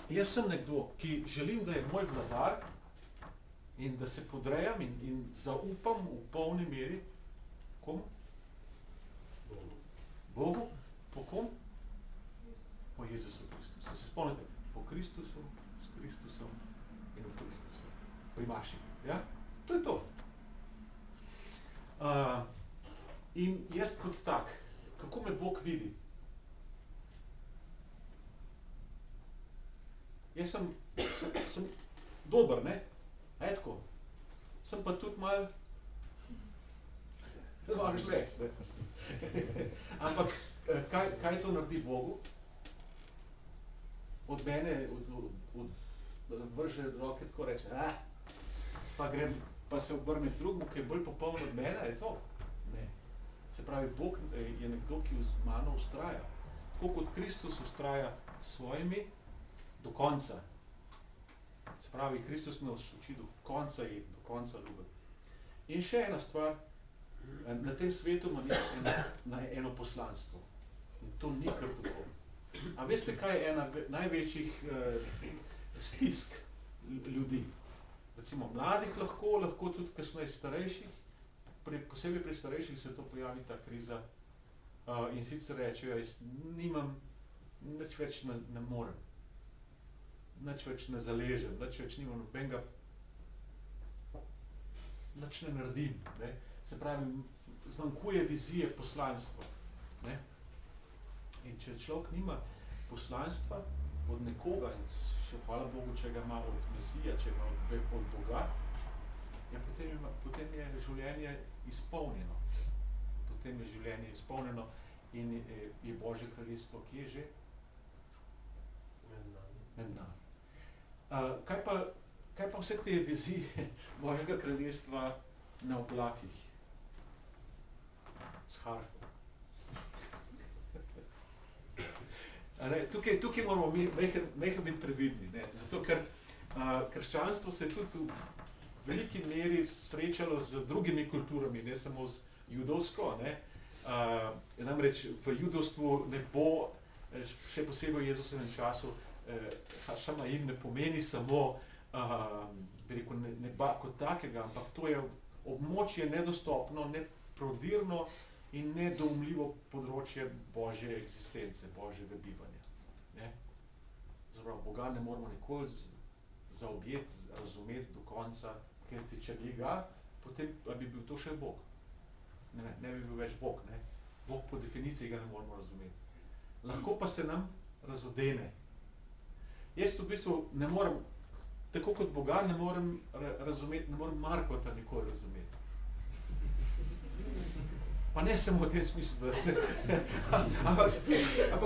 Jaz sem nekdo, ki želim, da je moj vladar in da se podrejam in zaupam v polni meri. Komu? Bogu. Po kom? Po Jezusu Kristusu. Se spomnite? Po Kristusu, s Kristusom in v Kristusu. Pri Maši. Ja? To je to. In jaz kot tak, kako me Bog vidi? Jaz sem dober, ne? Tako. Sem pa tudi malo žle. Ampak kaj to naredi Bogu? Od mene vrže roke, tako reče, pa se obrne drugmu, ki je bolj popoln od mene, je to? Ne. Se pravi, Bog je nekdo, ki z mano ustraja. Tako kot Kristus ustraja s svojimi do konca. Se pravi, Kristus nas uči do konca in do konca ljubiti. In še ena stvar, na tem svetu ima eno poslanstvo. In to ni kar tako. A veste, kaj je ena največjih stisk ljudi? Recimo mladih lahko tudi kasneje starejših, posebej pri starejših se to pojavi ta kriza in sicer rečejo, jaz nimam, nič več ne morem, nič več ne zaležem, nič več nimam nobenega, nič ne naredim. Ne? Se pravi, zmanjkuje vizije poslanstva. Ne? In če človek nima poslanstva od nekoga, in še hvala Bogu, če ga ima od Mesija, če ga od Boga, ja, potem je življenje izpolnjeno. Potem je življenje izpolnjeno in je Božje kraljestvo, ki je že? Med nami. Kaj pa vse te vizije Božjega kraljestva na oblakih? S harfo. Tukaj moramo mehko biti previdni, ne? Zato ker krščanstvo se je tudi v veliki meri srečalo z drugimi kulturami, ne samo z judovsko. Ne? Namreč v judovstvu ne bo, še posebej v Jezusovem času, šamaim ne pomeni samo neba kot takega, ampak to je območje nedostopno, neprodirno in nedoumljivo področje Božje eksistence, Božjega bivanja. Ne? Zaprav, Boga ne moramo nikoli zaobjeti, razumeti do konca, ker če bi ga, potem bi bil to še Bog. Ne bi bil več Bog. Ne? Bog po definiciji ga ne moramo razumeti. Lahko pa se nam razodene. Jaz v bistvu ne morem, tako kot Boga ne morem razumeti, ne morem Markota nikoli razumeti. Pa ne samo v tem smislu, ampak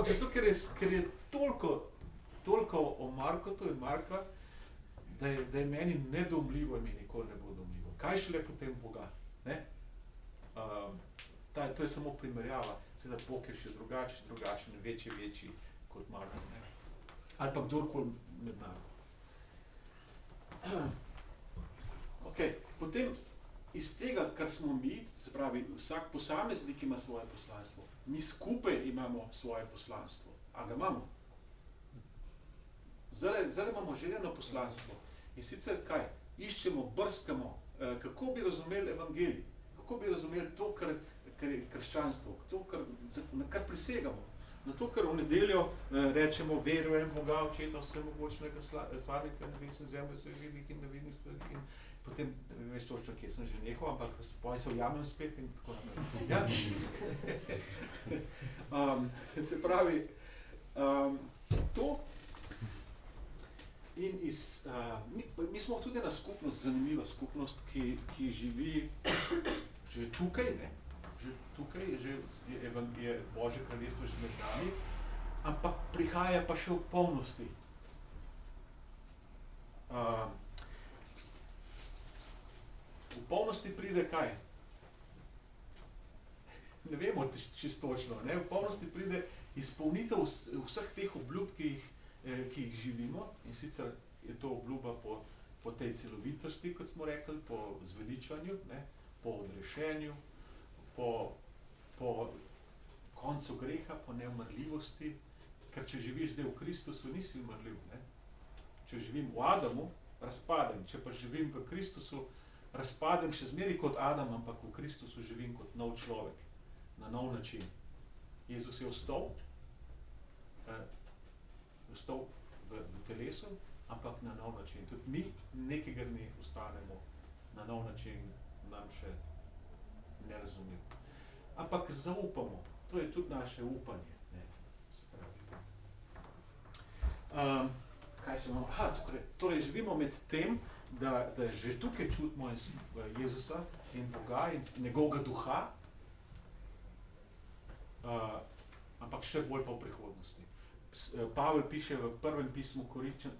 zato, ker je toliko o Markotu in Marka, da je meni nedoumljivo in mi nikoli ne bo doumljivo. Kaj šele potem Boga? Ne? To je samo primerjava. Seveda Bog je še drugačen, večji kot Marko. Ne? Ali pa kdorkoli med nami. Okay. Potem iz tega, kar smo mi, se pravi, vsak posameznik ima svoje poslanstvo. Mi skupaj imamo svoje poslanstvo. A ga imamo? Zdaj imamo željeno poslanstvo. In sicer kaj? iščemo, brskamo, kako bi razumeli evangelij, kako bi razumeli to, kar je krščanstvo, to, na kar prisegamo. Na to, kar v nedeljo rečemo, verujem Boga, Očeta vsemogočnega, stvarnika nebesne zemlje, vidnih in nevidnih stvari. In potem, veš točno, kje sem že nehal, ampak poj se ujamem spet in tako naprej. Ja? Se pravi, to in mi smo tudi ena skupnost, zanimiva skupnost, ki živi že tukaj, ne? Že tukaj je Božje kraljestvo že med nami, ampak prihaja pa še v polnosti. V polnosti pride kaj? Ne vemo čisto točno, ne? V polnosti pride izpolnitev vseh teh obljub, ki jih živimo, in sicer je to obljuba po tej celovitosti, kot smo rekli, po zveličanju, ne? Po odrešenju, po koncu greha, po neumrljivosti, ker če živiš zdaj v Kristusu, nisi umrljiv. Ne? Če živim v Adamu, razpadem, če pa živim v Kristusu, razpadem še zmeri kot Adam, ampak v Kristusu živim kot nov človek, na nov način. Jezus je vstal v telesu, ampak na nov način. Tudi mi nekega dne ostanemo na nov način, nam še nerazumljiv. Ampak zaupamo, to je tudi naše upanje. Ne? Kaj še imamo? Torej živimo med tem, da že tukaj čutimo Jezusa in Boga in njegovega duha, ampak še bolj pa v prihodnosti. Pavel piše v prvem pismu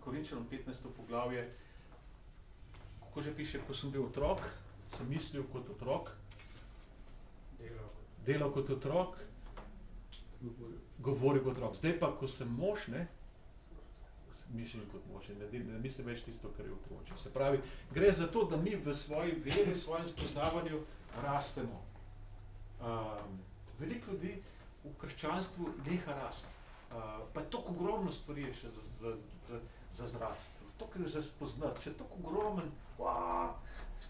Korinčanom 15. poglavje, kako že piše, ko sem bil otrok, sem mislil kot otrok, delal kot otrok, govoril kot otrok. Zdaj pa, ko sem mož, ne, mislim kot mož, ne mislim več tisto, kar je otroče. Se pravi, gre za to, da mi v svoji veri, v svojem spoznavanju rastemo. Veliko ljudi v krščanstvu neha rast. Pa je toliko ogromno stvari še za zrast. Toliko je za spoznati, še toliko ogromen,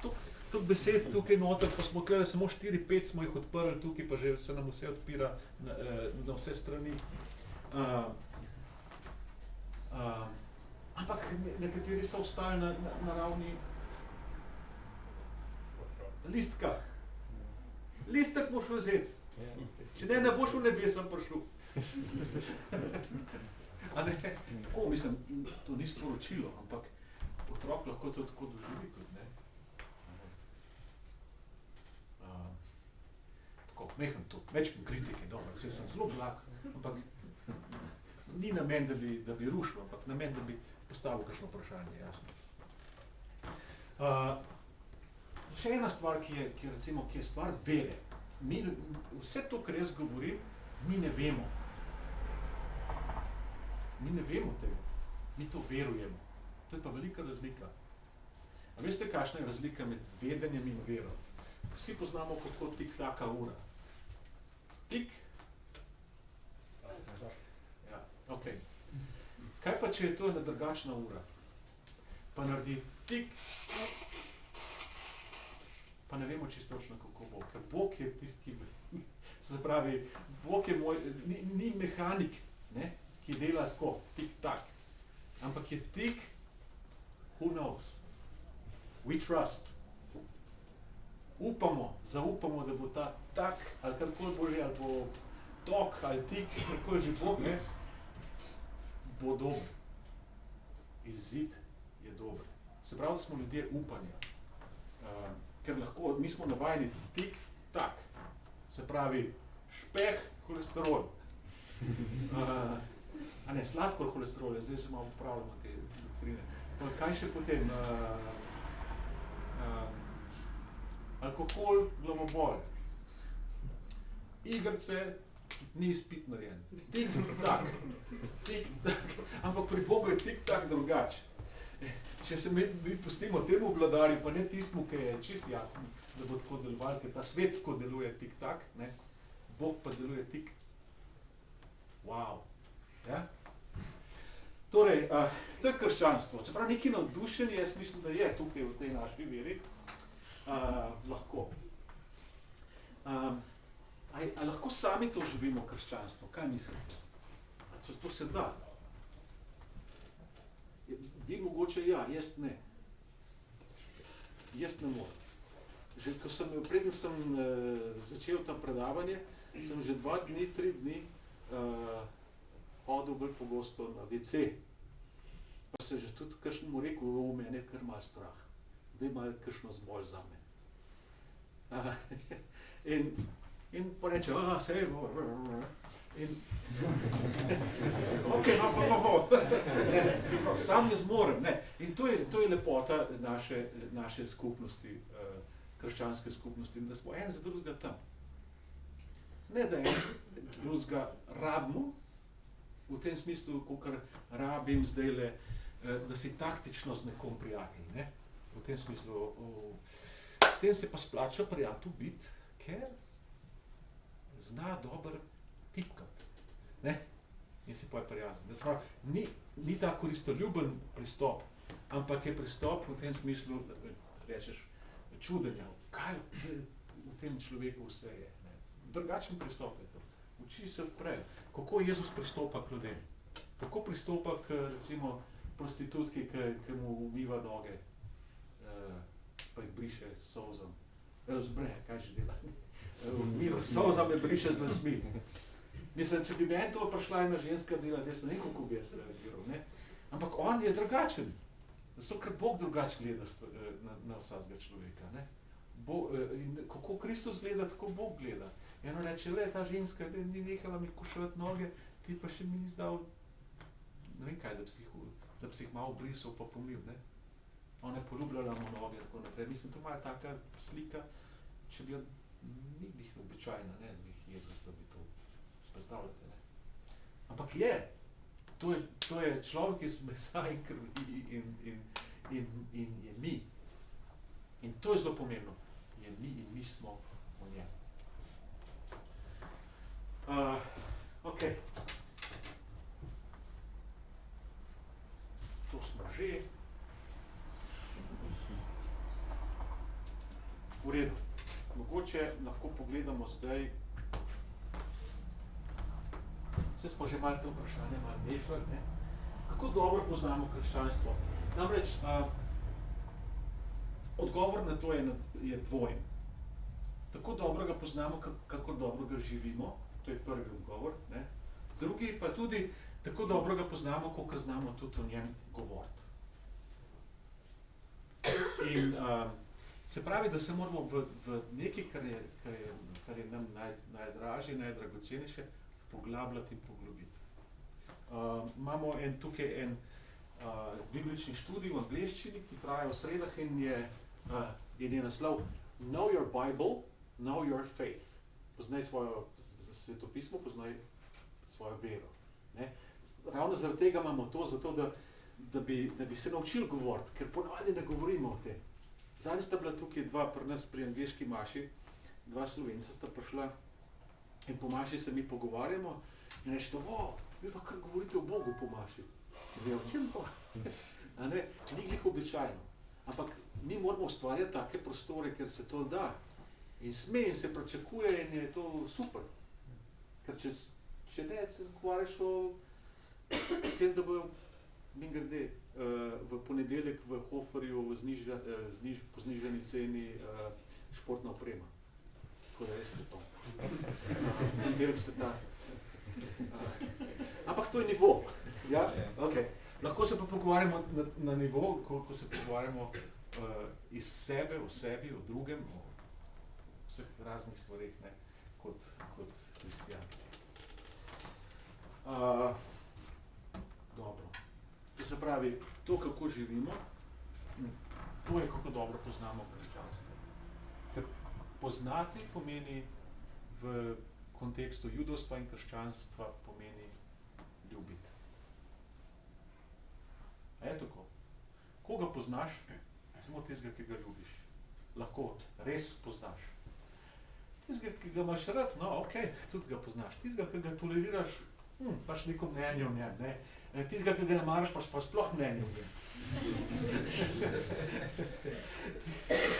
toliko besed tukaj noter, pa smo tukaj samo 4-5 smo jih odprli tukaj, pa že se nam vse odpira na vse strani. Ampak nekateri so ostali na ravni listka. Listek moš vzeti. Če ne boš v nebesem prišel. Tako, mislim, to ni sporočilo, ampak otrok lahko to tako doživi tudi, ne? Tako, meham to, večkrat kritike, dobro, vse sem zelo blag, ampak ni namen, da bi rušil, ampak namen, da bi postavil kakšno vprašanje, jasno. Še ena stvar, ki je stvar vere. Vse to, kar jaz govorim, mi ne vemo. Mi ne vemo tega. Mi to verujemo. To je pa velika razlika. A veste, kakšna je razlika med vedenjem in vero? Vsi poznamo, kako tik-taka ura. Tik? Ja, ok. Kaj pa, če je to ena drugačna ura? Pa naredi tik, pa ne vemo čisto točno, kako bo. Ker Bog je tisti, ki... Se pravi, Bog je moj... Ni mehanik, ne? Ki dela tako, tik-tak. Ampak je tik, who knows? We trust. Upamo, zaupamo, da bo ta tak, ali karkoli bo že, ali bo tok, ali tik, karkoli že Bog, ne? Bo dober. Izid je dober. Se pravi, da smo ljudje upanja. Ker lahko, mi smo navajeni tik-tak. Se pravi, špeh, holesterol. A ne, sladkor holesterol, zdaj se malo popravljamo te doktrine. Pa kaj še potem? Alkohol, glavobol. Igrce, ni izpit narejen. Tik-tak. Tik-tak. Ampak pri Bogu je tik-tak drugače. Če se mi pustimo temu vladarju, pa ne tistmu, ki je čist jasno, da bo tako deloval, ker ta svet tako deluje tik-tak, ne? Bog pa deluje tik. Wow. Ja? Torej, to je krščanstvo. Se pravi, neki navdušenje, jaz mislim, da je tukaj v tej naši veri lahko. A lahko sami to živimo, krščanstvo? Kaj mislite? To se da. Vi mogoče ja, jaz ne. Jaz ne morem. Že preden sem začel ta predavanje, sem že 2 dni, 3 dni hodil bolj pogosto na WC. Pa se že tudi kakšnemu rekel, v mene je kar malo strah. Da ima kakšno zbolj za me. In pa reče, sej bo. Ok, no, sam ne zmorem. Ne. In to je lepota naše skupnosti, krščanske skupnosti, da smo en za drugega tam. Ne, da en drugega rabimo, v tem smislu, kakor rabim zdajle, da si taktično z nekom prijatelj. Ne. V tem smislu, s tem se pa splača prijatelj biti, ker zna dobro tipkati. Ne? In si pa je prijazen. Da sprav, ni ta koristoljuben pristop, ampak je pristop v tem smislu, da rečeš, čudenja, kaj v tem človeku vse je. Ne? Drugačen pristop je to. Uči se odprej. Kako Jezus pristopa k ljudem? Kako pristopa k, recimo, prostitutki, ki mu umiva noge, pa jih briše s solzom. Kaj že dela? Umiva s solzom, me briše z lasmi. Mislim, če bi meni to prišla ena ženska delati, jaz ne vem, kako bi jaz reagiral, ne? Ampak on je drugačen. Zato, ker Bog drugače gleda na vsakega človeka, ne? Kako Kristus gleda, tako Bog gleda. In on reče, ta ženska ni nehala mi košati noge, ti pa še mi ni zdal, ne vem kaj, da bi si jih malo brisal pa pomil, ne? Ona je poljubljala mu noge, tako naprej. Mislim, to ima taka slika, če bi jo ni bih običajna, ne, z Jezus, da bi to predstavljate, ne. Ampak je. To je človek iz mesa in krvi in je mi. In to je zelo pomembno. Je mi in mi smo v njem. Ok. To smo že. V redu. Mogoče lahko pogledamo zdaj. Vse smo že malo te vprašanje malo mešali, ne? Kako dobro poznamo krščanstvo? Namreč, odgovor na to je dvojen. Tako dobro ga poznamo, kako dobro ga živimo, to je prvi odgovor, ne? Drugi pa tudi, tako dobro ga poznamo, koliko znamo tudi o njem govoriti. In se pravi, da se moramo v nekaj, kar je nam najdražje, najdragocenejše, poglabljati in poglobiti. Imamo tukaj en biblični študij v angleščini, ki traja v sredah in je naslov Know your Bible, know your faith. Poznaj svojo svetopismo, poznaj svojo vero. Ne? Ravno zaradi tega imamo to, zato da bi se naučili govoriti, ker ponavadi ne govorimo o tem. Zadnji sta bila tukaj dva pri nas pri angleški maši, dva Slovenca sta prišla in po maši se mi pogovarjamo in rečete, vi pa kar govorite o Bogu po maši. O čem pa? Ni glih običajno. Ampak mi moramo ustvarjati take prostore, ker se to da. In sme in se pričakuje in je to super. Ker če ne, se zgovarjaš o tem, da bojo mingrede v ponedeljek v Hoferju po znižani ceni športna oprema. Tako da res lepo. Ponedeljek se ta. Ampak to je nivo. Ja? Okay. Lahko se pa pogovarjamo na nivo, ko se pogovarjamo iz sebe, o sebi, o drugem, o vseh raznih stvarih, ne, kot hristijan. Dobro. To se pravi, to, kako živimo, to je, kako dobro poznamo krščanstvo. Ker poznati pomeni v kontekstu judovstva in krščanstva pomeni ljubiti. A je tako? Koga poznaš? Samo tistega, ki ga ljubiš. Lahko res poznaš. Tistega, ki ga imaš rad, no, ok, tudi ga poznaš. Tistega, ki ga toleriraš, pač neko mnenje o njem, ne. Tistega, ki ga ne maraš, pa sploh mnenje o njem.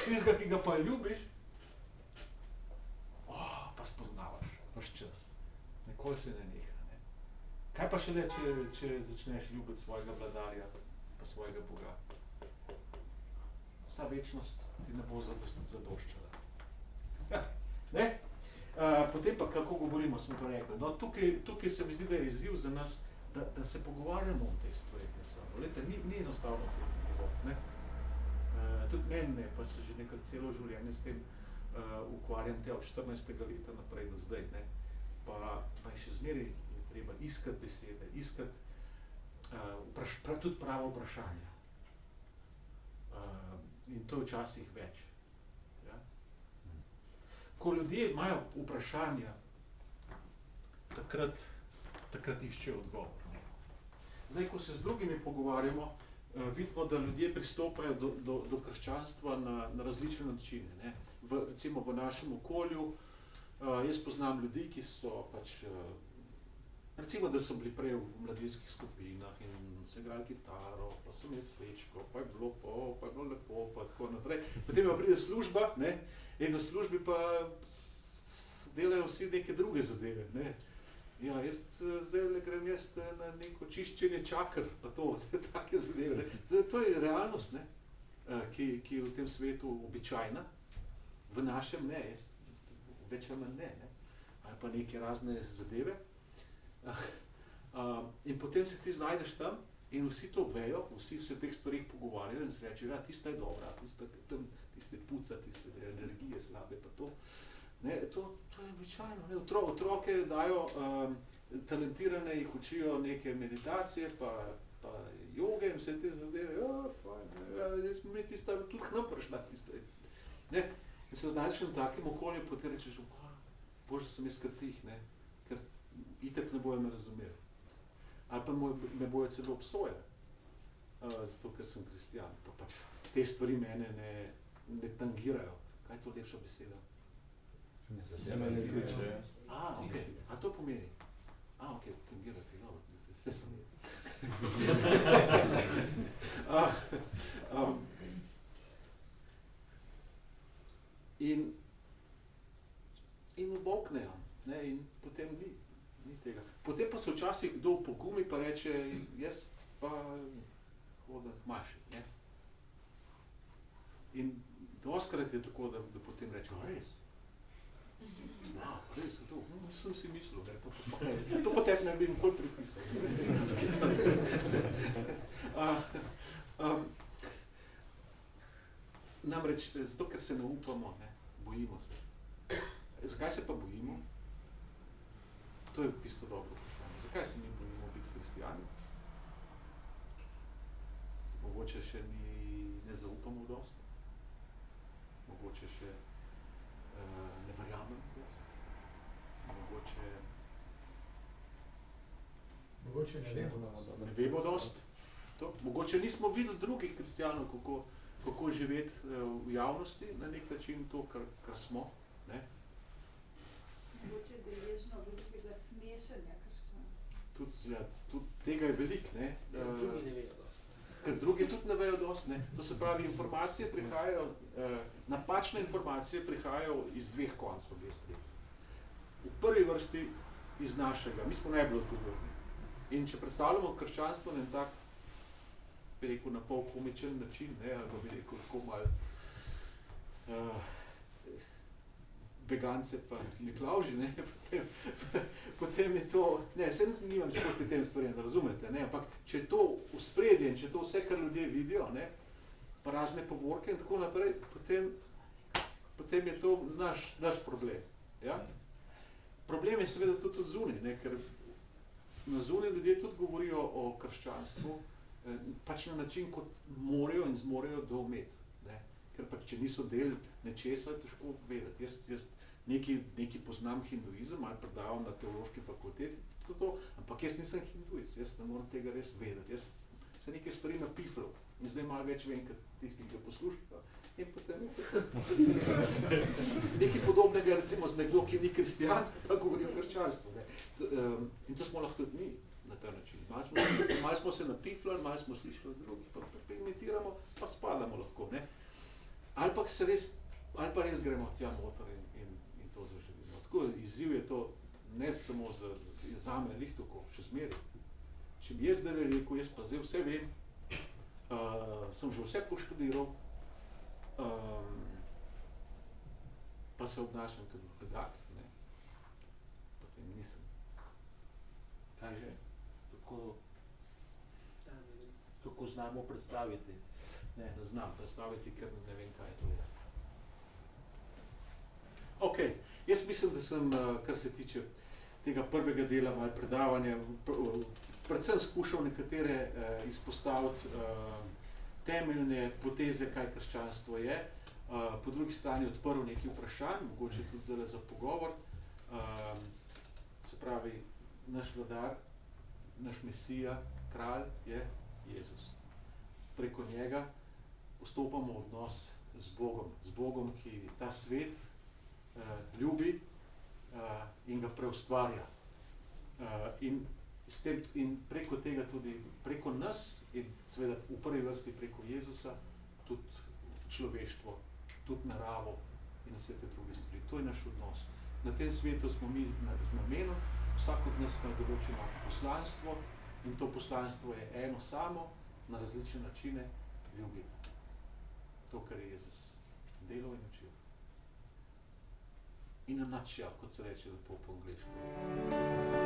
Tistega, ki ga pa ljubiš, pa spoznavaš, paš čas. Nikoli se ne neha, ne. Kaj pa šele, če začneš ljubiti svojega vladarja, pa svojega Boga? Vsa večnost ti ne bo zadoščala. Ja, ne? Potem pa, kako govorimo, smo to rekli. No, tukaj se mi zdi, da je izziv za nas, da se pogovarjamo o teh stvarih med sabo. Lejte, ni enostavno to, ne? Tudi meni ne, pa se že nekaj celo življenje s tem ukvarjam od 14. leta naprej do zdaj, ne? Pa je še zmeraj treba iskati besede, iskati tudi pravo vprašanja. In to je včasih več. Ja? Ko ljudje imajo vprašanja, takrat iščejo odgovor. Ne? Zdaj, ko se z drugimi pogovarjamo, vidimo, da ljudje pristopajo do krščanstva na različne načine. Ne? Recimo v našem okolju, jaz poznam ljudi, ki so pač, recimo, da so bili prej v mladinskih skupinah in so igrali kitaro, pa so imeli svečko, pa je bilo lepo, pa tako naprej. Potem pa pride služba, ne? In v službi pa delajo vsi neke druge zadeve, ne? Ja, jaz zdaj grem na neko čiščenje čaker, pa to, take zadeve, ne? Zdaj, to je realnost, ne? Ki je v tem svetu običajna, v našem ne, več ali manj ne, ali pa neke razne zadeve. In potem se ti znajdeš tam in vsi to vejo, vsi se o teh stvarih pogovarjajo in se reče, ja, tista je dobra, tiste puca, tiste energije slabe, pa to. Ne, to je običajno, ne, otroke dajo, talentirane jih učijo neke meditacije, pa joge in vse te zadeve, ja, fajn, ne, smo mi tista, tudi k nam prišla tista. Ne, in se znajdeš na takem okolju, potem rečeš, bože, sem jaz tih, ne, ker itak ne bojo me razumeli. Ali pa me bojo celo obsojali, zato ker sem kristjan, pa pač te stvari mene ne tangirajo. Kaj je to lepša beseda? Da se me ne tiče. Ok. A to pomeni? Ok, tangirati, dobro, zdaj sem in oboknejo, ne, in potem ni tega. Potem pa se včasih kdo pogumi pa reče, jaz pa hodim k maši, ne. In dostkrat je tako, da potem reče, res? Wow, res je to, nisem si mislil, ne, to pa tebi ne bi nikoli pripisal. Namreč, zato, ker se ne upamo, ne, bojimo se. Zakaj se pa bojimo? To je tisto dobro vprašanje. Zakaj se mi bojimo biti kristijani? Mogoče še ne zaupamo dost? Mogoče še ne verjamemo dost? Mogoče ne vemo dost? Mogoče nismo videli drugih kristjanov, kako živeti v javnosti, na nek način to, kar smo. Ne? Mogoče deležno velikega smešanja krščanstva. Tudi tega je veliko, ne? Drugi ne vejo dost. Ker drugi tudi ne vejo dost, ne? To se pravi, informacije prihajajo, napačne informacije prihajajo iz dveh koncev, v prvi vrsti iz našega, mi smo najbolj odgovorni. In če predstavljamo krščanstvo na tak, bi rekel, na pol komičen način, ne, ali bi rekel, tako malo vegance pa Miklavži, ne, potem je to, ne, se nimam proti tem stvarem, da razumete, ne, ampak če je to vspredje in če je to vse, kar ljudje vidijo, ne, pa razne povorke in tako naprej, potem je to naš problem, ja. Problem je seveda tudi zunaj, ne, ker na zunaj ljudje tudi govorijo o krščanstvu, pač na način, kot morajo in zmorejo doumeti, ne, ker pač, če niso del nečesa, je težko vedeti. Jaz neki poznam hinduizem ali predavam na teološki fakulteti, ampak jaz nisem hinduist, jaz ne moram tega res vedeti. Jaz se nekaj stvari napifral in zdaj malo več vem, kot tisti, ki ga poslušajo. In potem nekaj podobnega, recimo z nekdo, ki ni kristjan, pa govori o krščanstvu. Ne. In to smo lahko tudi mi na ta način. Malo smo se napifljali, malo smo slišali od drugih, pa imitiramo, pa spadamo lahko. Ne. Ali pa res gremo tja motor in to zaživimo. Tako izziv je to ne samo zame lih tako, še zmeri. Če bi jaz zdaj rekel, jaz pa zdaj vse vem, sem že vse poštudiral, pa se obnašam kot bedak, ne? Potem nisem. Kaj že? Kako znamo predstaviti? Ne znam predstaviti, ker ne vem, kaj to je. Ok, jaz mislim, da sem, kar se tiče tega prvega dela moje predavanja, predvsem skušal nekatere izpostaviti temeljne poteze, kaj krščanstvo je, po drugi strani odprl nekaj vprašanj, mogoče tudi zdaj za pogovor. Se pravi, naš vladar, naš mesija, kralj je Jezus. Preko njega vstopamo v odnos z Bogom, ki ta svet ljubi in ga preustvarja. In preko tega tudi, preko nas in seveda v prvi vrsti preko Jezusa, tudi človeštvo, tudi naravo in na vse te druge stvari. To je naš odnos. Na tem svetu smo mi z namenom, vsak od nas ima določeno poslanstvo in to poslanstvo je eno samo, na različne načine ljubiti. To, kar je Jezus delal in učil. In a nutshell, kot se reče lepo po angleško.